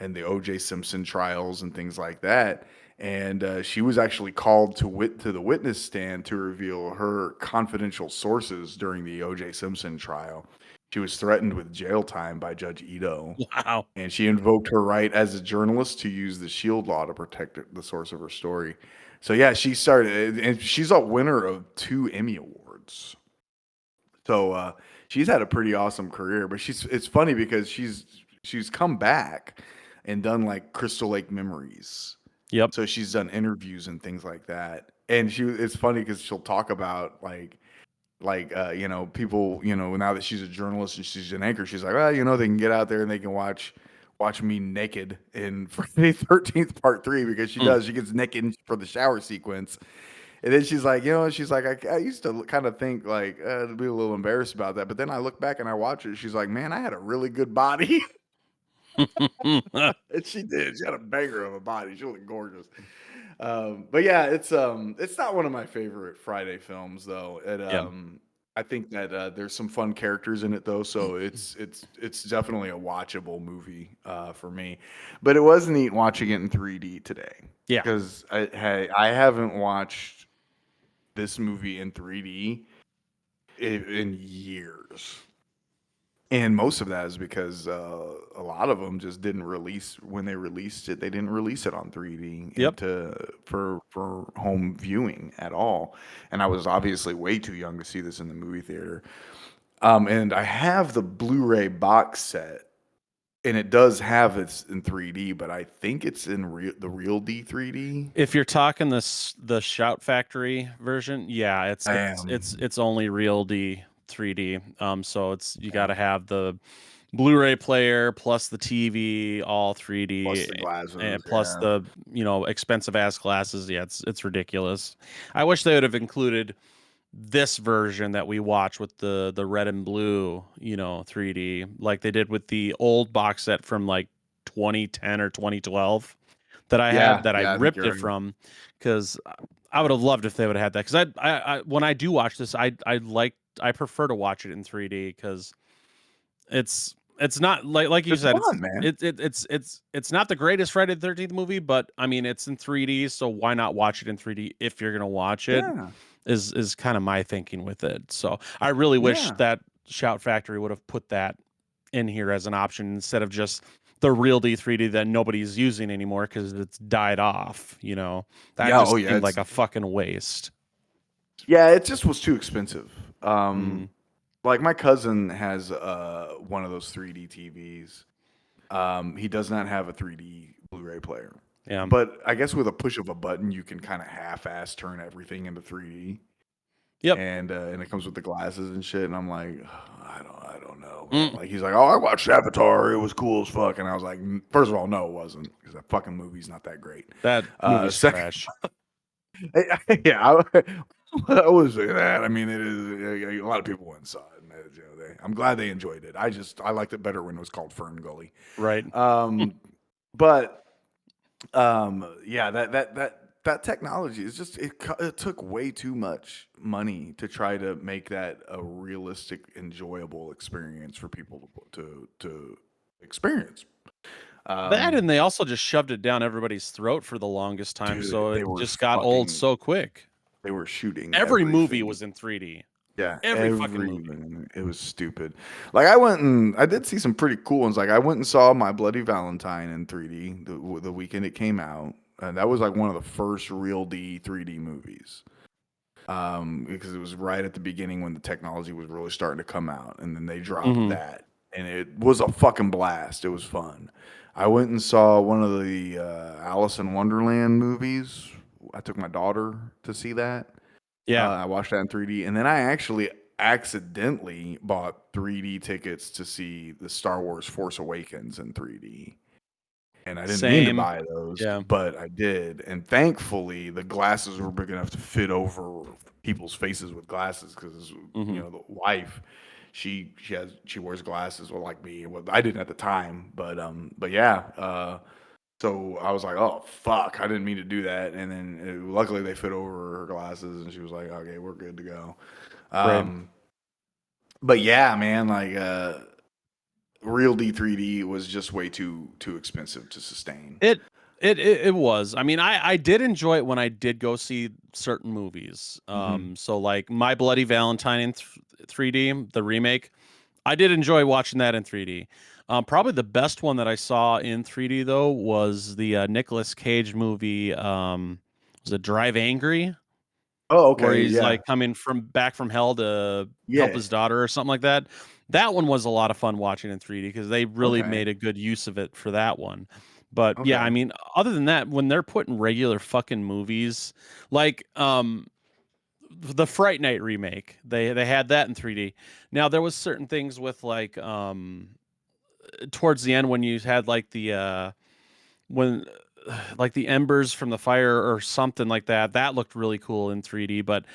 and the O.J. Simpson trials and things like that. And she was actually called to the witness stand to reveal her confidential sources during the O.J. Simpson trial. She was threatened with jail time by Judge Ito, Wow. and she invoked her right as a journalist to use the Shield law to protect the source of her story. So yeah, she started, and she's a winner of 2 Emmy Awards. So she's had a pretty awesome career. But it's funny because she's come back and done like Crystal Lake Memories. Yep. So she's done interviews and things like that. And it's funny because she'll talk about people, now that she's a journalist and she's an anchor, she's like, well, they can get out there and they can watch me naked in Friday 13th Part 3 because she gets naked for the shower sequence. And then she's like, I used to kind of think like to be a little embarrassed about that, but then I look back and I watch it. She's like, man, I had a really good body. And she did. She had a banger of a body. She looked gorgeous. But yeah, it's not one of my favorite Friday films though. I think that there's some fun characters in it though, so it's definitely a watchable movie for me. But it was neat watching it in 3D today. Yeah. Because I haven't watched this movie in 3D in years. And most of that is because a lot of them just didn't release when they released it. They didn't release it on 3D Yep. for home viewing at all. And I was obviously way too young to see this in the movie theater. And I have the Blu-ray box set, and it does have it in 3D, but I think it's in the real D 3D. If you're talking the Shout Factory version, yeah, it's only real D 3D. So you got to have the Blu-ray player plus the TV, all 3D, Plus the glasses, and plus yeah. the expensive ass glasses. Yeah, it's ridiculous. I wish they would have included this version that we watch with the red and blue, 3D, like they did with the old box set from like 2010 or 2012 that I have that I think ripped you're it right. from, because I would have loved if they would have had that. Because I when I do watch this, I prefer to watch it in 3D because it's not like you It's said, fun, man. it's not the greatest Friday the 13th movie, but I mean it's in 3D, so why not watch it in 3D if you're gonna watch it? Yeah. Is kind of my thinking with it. So I really wish Yeah. that Shout Factory would have put that in here as an option instead of just the real D3D that nobody's using anymore because it's died off. That Yeah, just oh, yeah, seemed like it's- a fucking waste. Yeah, it just was too expensive. Mm. Like my cousin has one of those 3D TVs. He does not have a 3D Blu-ray player. Yeah. But I guess with a push of a button, you can kind of half-ass turn everything into 3D. Yep. And it comes with the glasses and shit. And I'm like, I don't know. Mm. Like he's like, oh, I watched Avatar. It was cool as fuck. And I was like, first of all, no, it wasn't, because that fucking movie's not that great. That movie's second- trash. Yeah, I would say that. I mean, it is a lot of people went and saw it. And I'm glad they enjoyed it. I liked it better when it was called Fern Gully. Right. But yeah, that technology is just it took way too much money to try to make that a realistic, enjoyable experience for people to experience. That, and they also just shoved it down everybody's throat for the longest time, Dude, so they it were just got old fucking- so quick. They were shooting Every movie everything. was in 3D. Yeah, every fucking movie. It was stupid. Like I did see some pretty cool ones. Like I went and saw My Bloody Valentine in 3D the weekend it came out, and that was like one of the first real 3D movies. Because it was right at the beginning when the technology was really starting to come out, and then they dropped that, and it was a fucking blast. It was fun. I went and saw one of the Alice in Wonderland movies. I took my daughter to see that. Yeah. I watched that in 3D, and then I actually accidentally bought 3D tickets to see the Star Wars Force Awakens in 3D. And I didn't mean to Same. buy those, Yeah. but I did. And thankfully, the glasses were big enough to fit over people's faces with glasses because Mhm. the wife, she wears glasses, well, like me. Well, I didn't at the time, but yeah. So I was like, oh fuck, I didn't mean to do that. And then luckily they fit over her glasses, and she was like, okay, we're good to go. Right. But yeah, man, like real D3D was just way too expensive to sustain. It was. I mean, I did enjoy it when I did go see certain movies. So like My Bloody Valentine in 3D, the remake, I did enjoy watching that in 3D. Probably the best one that I saw in 3D though was the Nicolas Cage movie. Was it Drive Angry? Oh, Where okay, he's yeah, like coming from back from hell to help yeah, his daughter or something like that. That one was a lot of fun watching in 3D because they really okay, made a good use of it for that one. But yeah, I okay, mean, other than that, when they're putting regular fucking movies like the Fright Night remake, they had that in 3D. Now there was certain things with like towards the end when you had like the when like the embers from the fire or something like that, that looked really cool in 3D, but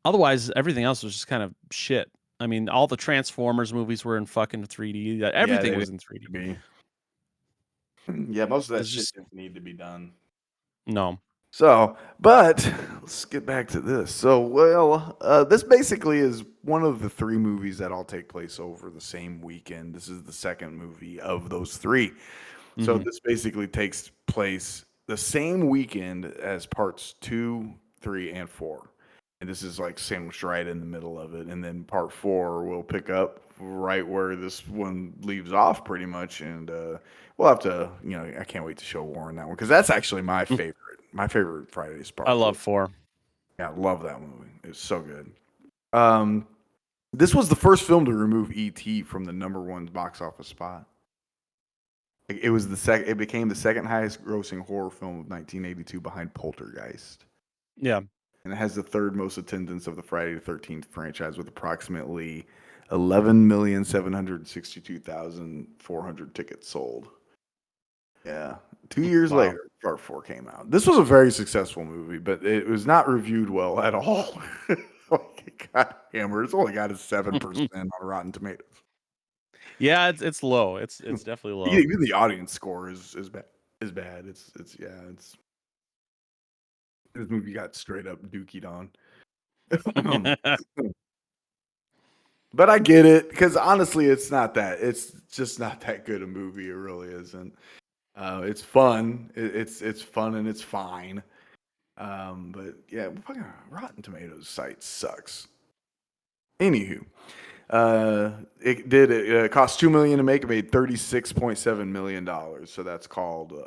otherwise, everything else was just kind of shit. I mean, all the Transformers movies were in fucking 3D. yeah, they Everything didn't was in 3D. need to be. Yeah, most of that It's shit just didn't need to be done. no. So, but let's get back to this. So, well, this basically is one of the three movies that all take place over the same weekend. This is the second movie of those three. So, Mhm. this basically takes place the same weekend as parts 2, 3, and 4. And this is like sandwiched right in the middle of it. And then part 4 will pick up right where this one leaves off, pretty much. And we'll have to, I can't wait to show Warren that one because that's actually my favorite. My favorite Friday is I part 4. love 4. Yeah, I love that movie. It's so good. Um, this was the first film to remove E.T. from the #1 box office spot. It was the second. It became the second highest grossing horror film of 1982 behind Poltergeist. Yeah. And it has the third most attendance of the Friday the 13th franchise with approximately 11,762,400 tickets sold. Yeah. 2 years Wow. later, part 4 came out. This was a very successful movie, but it was not reviewed well at all. Like, it got hammered. It's only got a 7% on Rotten Tomatoes. Yeah, it's low. It's definitely low. Even the audience score is bad. It's yeah. It's this movie got straight up dookied on. But I get it because honestly, it's not that. It's just not that good a movie. It really isn't. It's fun. It's fun and it's fine. But yeah, fucking Rotten Tomatoes site sucks. Anywho, it cost $2 million to make. It made $36.7 million. So that's called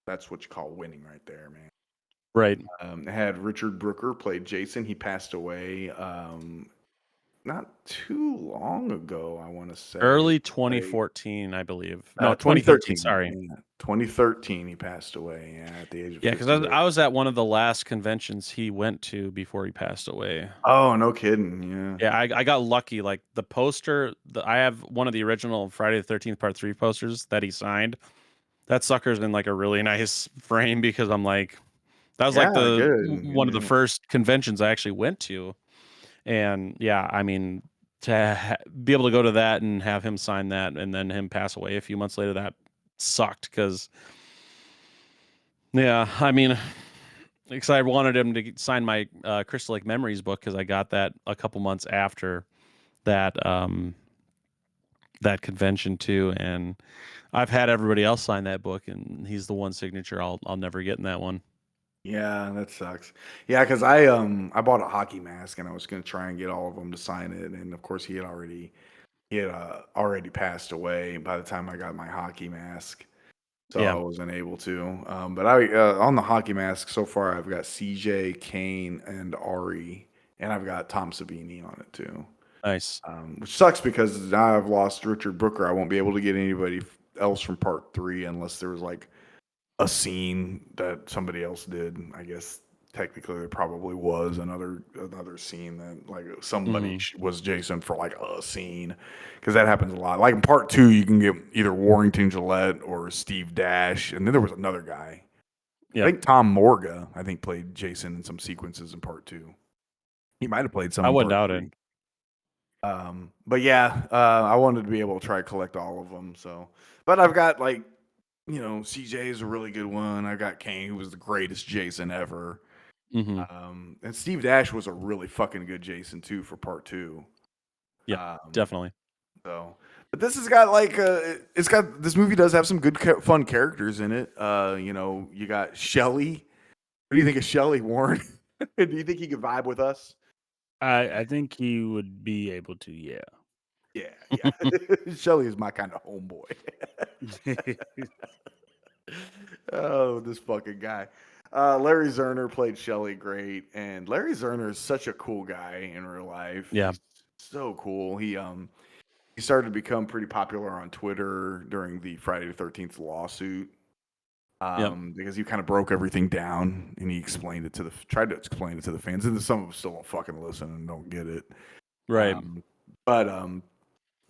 that's what you call winning right there, man. Right. It had Richard Brooker played Jason. He passed away not too long ago, I want to say. Early Like 2014, I believe. No, 2013, 2013. sorry. Yeah, 2013, he passed away at the age of Yeah, because 58. I was at one of the last conventions he went to before he passed away. Oh, no kidding. Yeah. Yeah, I got lucky. Like the poster, I have one of the original Friday the 13th Part 3 posters that he signed. That sucker's in like a really nice frame because I'm like, that was like Yeah, good. one of the first conventions I actually went to. And yeah, I mean, to be able to go to that and have him sign that and then him pass away a few months later, that sucked because, yeah, I mean, because I wanted him to sign my Crystal Lake Memories book because I got that a couple months after that that convention too, and I've had everybody else sign that book, and he's the one signature I'll never get in that one. Yeah, that sucks. Yeah, because I bought a hockey mask and I was gonna try and get all of them to sign it, and of course he had already passed away by the time I got my hockey mask, so I Yeah, wasn't able to. But I on the hockey mask so far I've got CJ, Kane, and Ari, and I've got Tom Savini on it too. nice. Which sucks because now I've lost Richard Brooker. I won't be able to get anybody else from part 3 unless there was like a scene that somebody else did, I guess, technically there probably was another scene that like somebody was Jason for like a scene, because that happens a lot. Like in part 2, you can get either Warrington Gillette or Steve Dash, and then there was another guy. Yeah. I think Tom Morga, played Jason in some sequences in part 2. He might have played some. I in wouldn't part doubt 3. it. But yeah, I wanted to be able to try to collect all of them. So, but I've got like, CJ is a really good one. I got Kane, who was the greatest Jason ever. hmm And Steve Dash was a really fucking good Jason too for part 2. Yeah, definitely. So, but this has got like, this movie does have some good, fun characters in it. You got Shelly. What do you think of Shelly, Warren? Do you think he could vibe with us? I think he would be able to, yeah. Yeah. Shelly is my kind of homeboy. Oh, this fucking guy. Larry Zerner played Shelly great, and Larry Zerner is such a cool guy in real life. Yeah. He's so cool. He started to become pretty popular on Twitter during the Friday the 13th lawsuit. Because he kind of broke everything down, and he tried to explain it to the fans, and some of them still don't fucking listen and don't get it. Right. But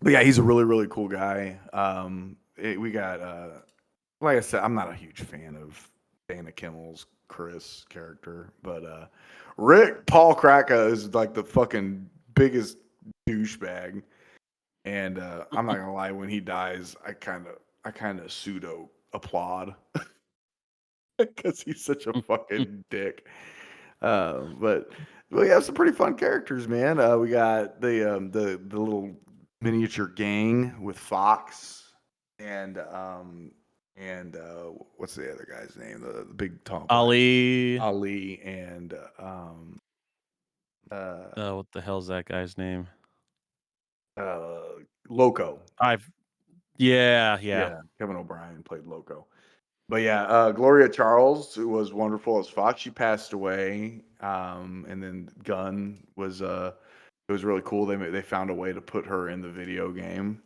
yeah, he's a really, really cool guy. We got, like I said, I'm not a huge fan of Dana Kimmel's Chris character, but Rick Paul Kraka is like the fucking biggest douchebag. And I'm not gonna lie, when he dies, I kind of pseudo applaud because he's such a fucking dick. But we have some pretty fun characters, man. We got the little miniature gang with Fox and what's the other guy's name? The big tall guy. Ali and what the hell's that guy's name? Loco. Yeah. Kevin O'Brien played Loco. But yeah, Gloria Charles, who was wonderful as Fox, she passed away. And then Gunn was it was really cool. They found a way to put her in the video game.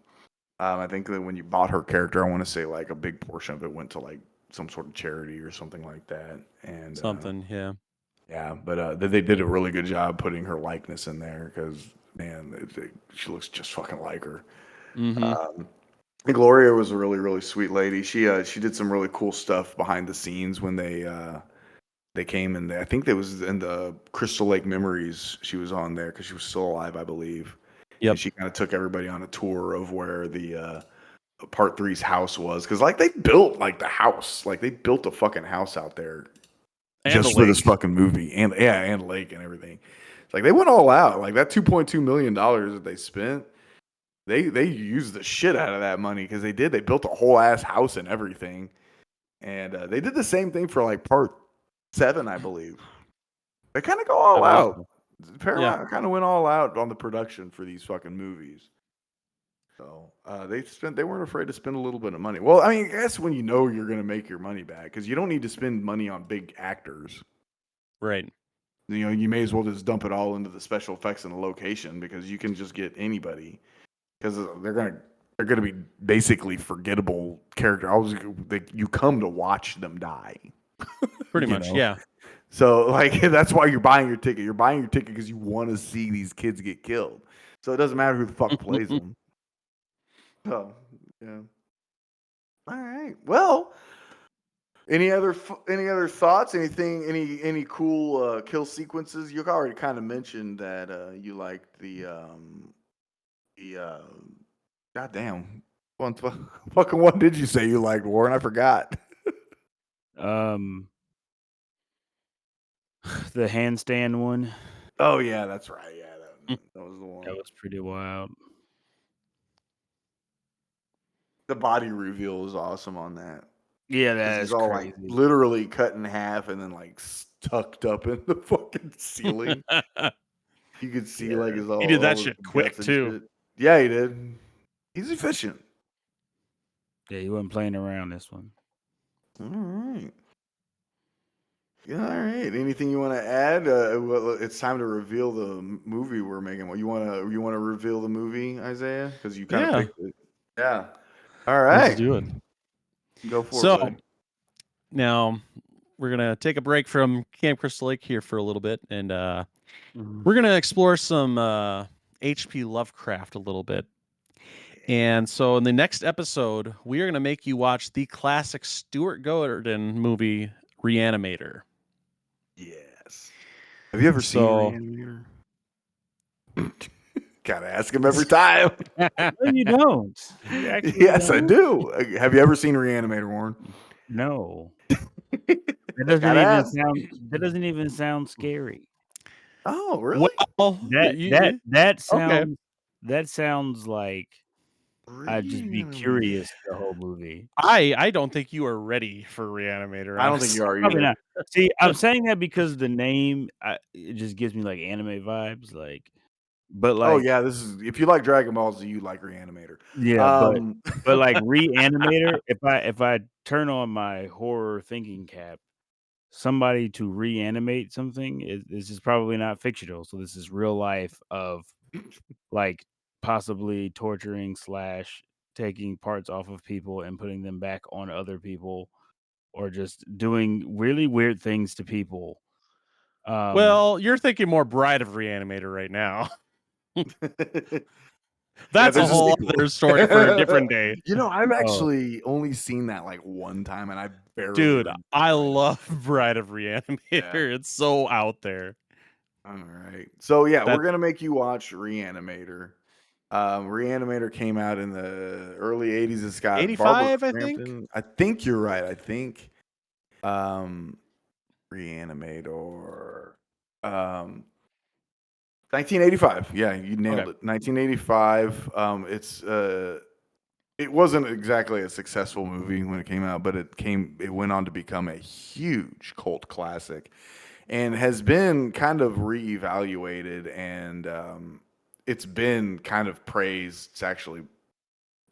I think that when you bought her character, I want to say like a big portion of it went to like some sort of charity or something like that. And Yeah. yeah, but they did a really good job putting her likeness in there because man, she looks just fucking like her. And Gloria was a really, really sweet lady. She did some really cool stuff behind the scenes when they came in. I think that was in the Crystal Lake Memories. She was on there because she was still alive, I believe. Yep. And she kind of took everybody on a tour of where the Part 3's house was, because like they built like the house, like they built a fucking house out there And just the for this lake. fucking movie, and lake and everything. It's like they went all out. Like that $2.2 million that they spent. They used the shit out of that money because they built a whole ass house and everything, and they did the same thing for like Part 7, I believe. They kind of go all out. Paramount kind of went all out on the production for these fucking movies. So they weren't afraid to spend a little bit of money. Well, I mean, I guess when you know you're gonna make your money back, because you don't need to spend money on big actors. Right. You may as well just dump it all into the special effects and the location, because you can just get anybody. Because they're gonna be basically forgettable character. You come to watch them die. Pretty much, yeah. So like that's why you're buying your ticket. You're buying your ticket because you want to see these kids get killed. So it doesn't matter who the fuck plays them. So yeah. All right. Well, any other thoughts? Anything? Any cool kill sequences? You already kind of mentioned that you liked the goddamn fucking what did you say you liked, Warren? I forgot. The handstand one. Oh yeah, that's right. Yeah, that was the one. That was pretty wild. The body reveal is awesome on that. Yeah, that He's is all crazy. like literally cut in half and then like tucked up in the fucking ceiling. You could see like his all. He did that all his shit quick, guts and too. shit. Yeah, he did. He's efficient. Yeah, he wasn't playing around this one. All right. Yeah, all right. Anything you want to add? It's time to reveal the movie we're making. You want to reveal the movie, Isaiah? Because you kind of picked it. Yeah. All right. Let's do it. Go for it. So Buddy. now We're gonna take a break from Camp Crystal Lake here for a little bit, and Mhm. we're gonna explore some H.P. Lovecraft a little bit. And so, in the next episode, we are gonna make you watch the classic Stuart Gordon movie, Reanimator. Yes. Have you ever seen So- Reanimator? Gotta ask him every time. No, you don't. You actually Yes, I don't. do. Have you ever seen Reanimator, Warren? No. That doesn't Gotta even ask. sound. That doesn't even sound scary. Oh, really? Well, That sounds like I'd just be Reanimator. curious the whole movie. I don't think you are ready for Reanimator. I don't think you are Probably either. not. See, I'm saying that because the name it just gives me like anime vibes, but Oh like yeah, this is if you like Dragon Ball Z, you like Reanimator. yeah, but like Reanimator, if I turn on my horror thinking cap, somebody to reanimate something is just probably not fictional. So this is real life of like possibly torturing / taking parts off of people and putting them back on other people, or just doing really weird things to people. Well, you're thinking more Bride of Reanimator right now. Yeah, That's a there's a whole sequel. other story for a different day. You know, I've actually only seen that like one time, and I barely. Dude, remember I it. love Bride of Reanimator. It's so out there. All right, so yeah, That- we're gonna make you watch Reanimator. Reanimator came out in the early '80s. It's got 85, Barbara I think? Crampton. I think you're right. I think Reanimator. 1985. Yeah, you nailed Okay. it. 1985. It wasn't exactly a successful movie when it came out, but it went on to become a huge cult classic and has been kind of reevaluated, and it's been kind of praised. It's actually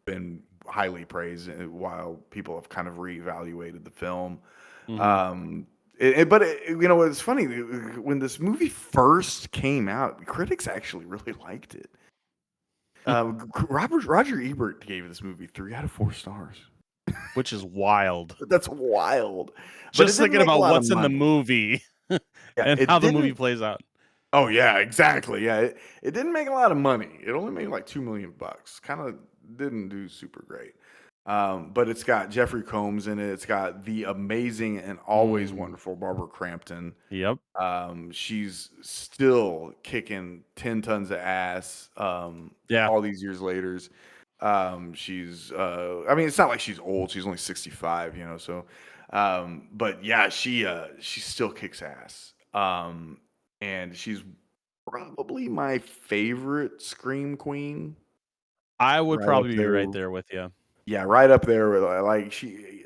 been highly praised while people have kind of reevaluated the film. Mhm. You know, it's funny when this movie first came out, critics actually really liked it. Roger Ebert gave this movie 3 out of 4 stars. Which is wild. That's wild. But Just it didn't thinking make a about lot of what's in the money. movie Yeah, and it how the movie didn't- plays out. Oh yeah, exactly. Yeah, it didn't make a lot of money. It only made like $2 million. Kind of didn't do super great. But it's got Jeffrey Combs in it. It's got the amazing and always wonderful Barbara Crampton. Yep. She's still kicking 10 tons of ass. Yeah. All these years later. She's I mean, it's not like she's old. She's only 65, you know. So, but yeah, she still kicks ass. And she's probably my favorite scream queen. I would Right probably up be right there. there with you. Yeah, right up there with like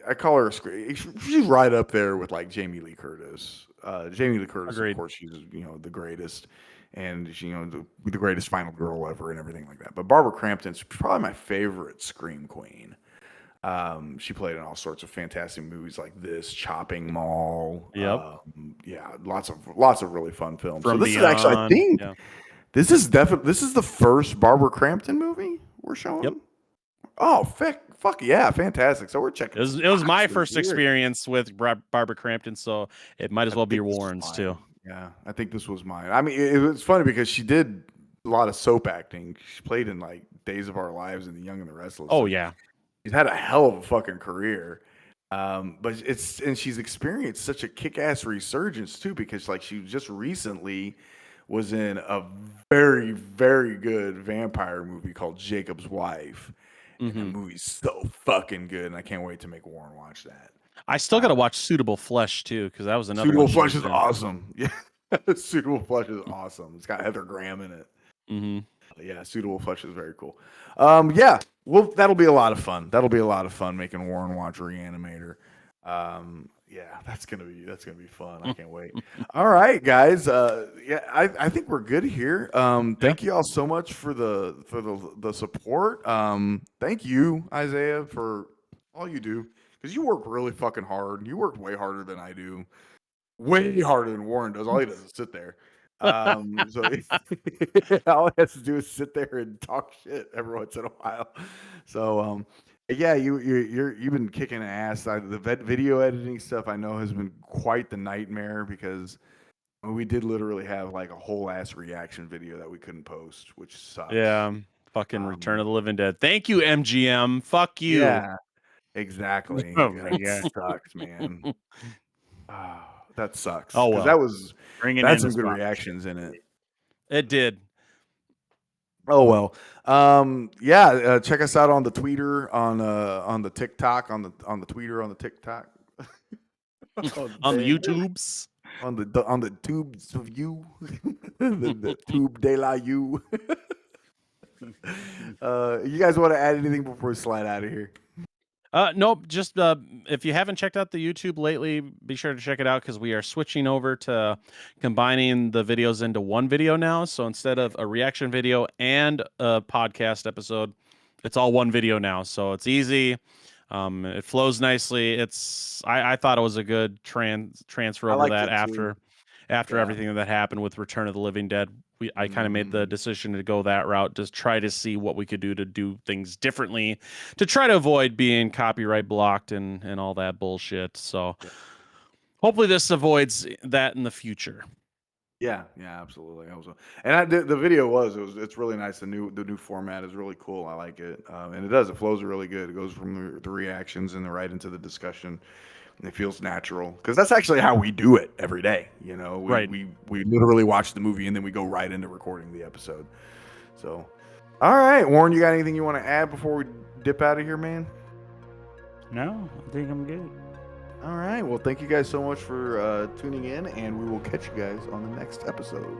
I call her a scream. She's right up there with like Jamie Lee Curtis. Jamie Lee Curtis, Agreed. of course, she's the greatest, and she the greatest final girl ever and everything like that. But Barbara Crampton's probably my favorite scream queen. She played in all sorts of fantastic movies like this, Chopping Mall. Yep. Yeah, lots of really fun films. From so this is actually, I Beyond, think, yeah. this is the first Barbara Crampton movie we're showing. Yep. Oh, fuck yeah, fantastic. So we're checking. It was my boxes first here. experience with Barbara Crampton, so it might as I well be think this was Warren's mine. too. Yeah, I think this was mine. I mean, it was funny because she did a lot of soap acting. She played in like Days of Our Lives and The Young and the Restless. Oh yeah. She's had a hell of a fucking career. But she's experienced such a kick-ass resurgence too, because like she just recently was in a very, very good vampire movie called Jacob's Wife. And the movie's so fucking good, and I can't wait to make Warren watch that. I still got to watch Suitable Flesh too, because that was another Suitable one she Flesh was is in. awesome. Yeah, Suitable Flesh is awesome. It's got Heather Graham in it. Mm-hmm. Yeah, Suitable Flesh is very cool. Yeah, well, that'll be a lot of fun. That'll be a lot of fun making Warren watch Reanimator. Yeah, that's gonna be fun. I can't wait. All right, guys. Yeah, I think we're good here. Thank you all so much for the support. Thank you, Isaiah, for all you do, because you work really fucking hard. You work way harder than I do. Way harder than Warren does. All he does is sit there. So all he has to do is sit there and talk shit every once in a while. So Yeah, you've been kicking ass. The video editing stuff I know has been quite the nightmare because we did literally have like a whole ass reaction video that we couldn't post, which sucks. Yeah, fucking Return of the Living Dead. Thank you, MGM. Fuck you. Yeah, exactly. Oh my That God. sucks, man. That sucks. Oh, 'Cause well. Bringing that in had some the good sponsor. reactions in it. It did. Oh well. Yeah, check us out on the Twitter, on the TikTok, on the Twitter, on the TikTok. On the YouTubes. on the tubes of you, the tube de la you. You guys want to add anything before we slide out of here? Nope. Just if you haven't checked out the YouTube lately, be sure to check it out because we are switching over to combining the videos into one video now. So instead of a reaction video and a podcast episode, it's all one video now. So it's easy. It flows nicely. I thought it was a good transfer I over liked that it too. after Yeah. everything that happened with Return of the Living Dead. I kind of made the Mhm. decision to go that route, just try to see what we could do to do things differently, to try to avoid being copyright blocked and all that bullshit. So hopefully this avoids that in the future. Yeah, absolutely. And the video it's really nice. The new format is really cool. I like it, and it flows really good. It goes from the reactions and right into the discussion. And it feels natural because that's actually how we do it every day. You know, Right. We literally watch the movie and then we go right into recording the episode. So, all right, Warren, you got anything you want to add before we dip out of here, man? No, I think I'm good. All right. Well, thank you guys so much for tuning in, and we will catch you guys on the next episode.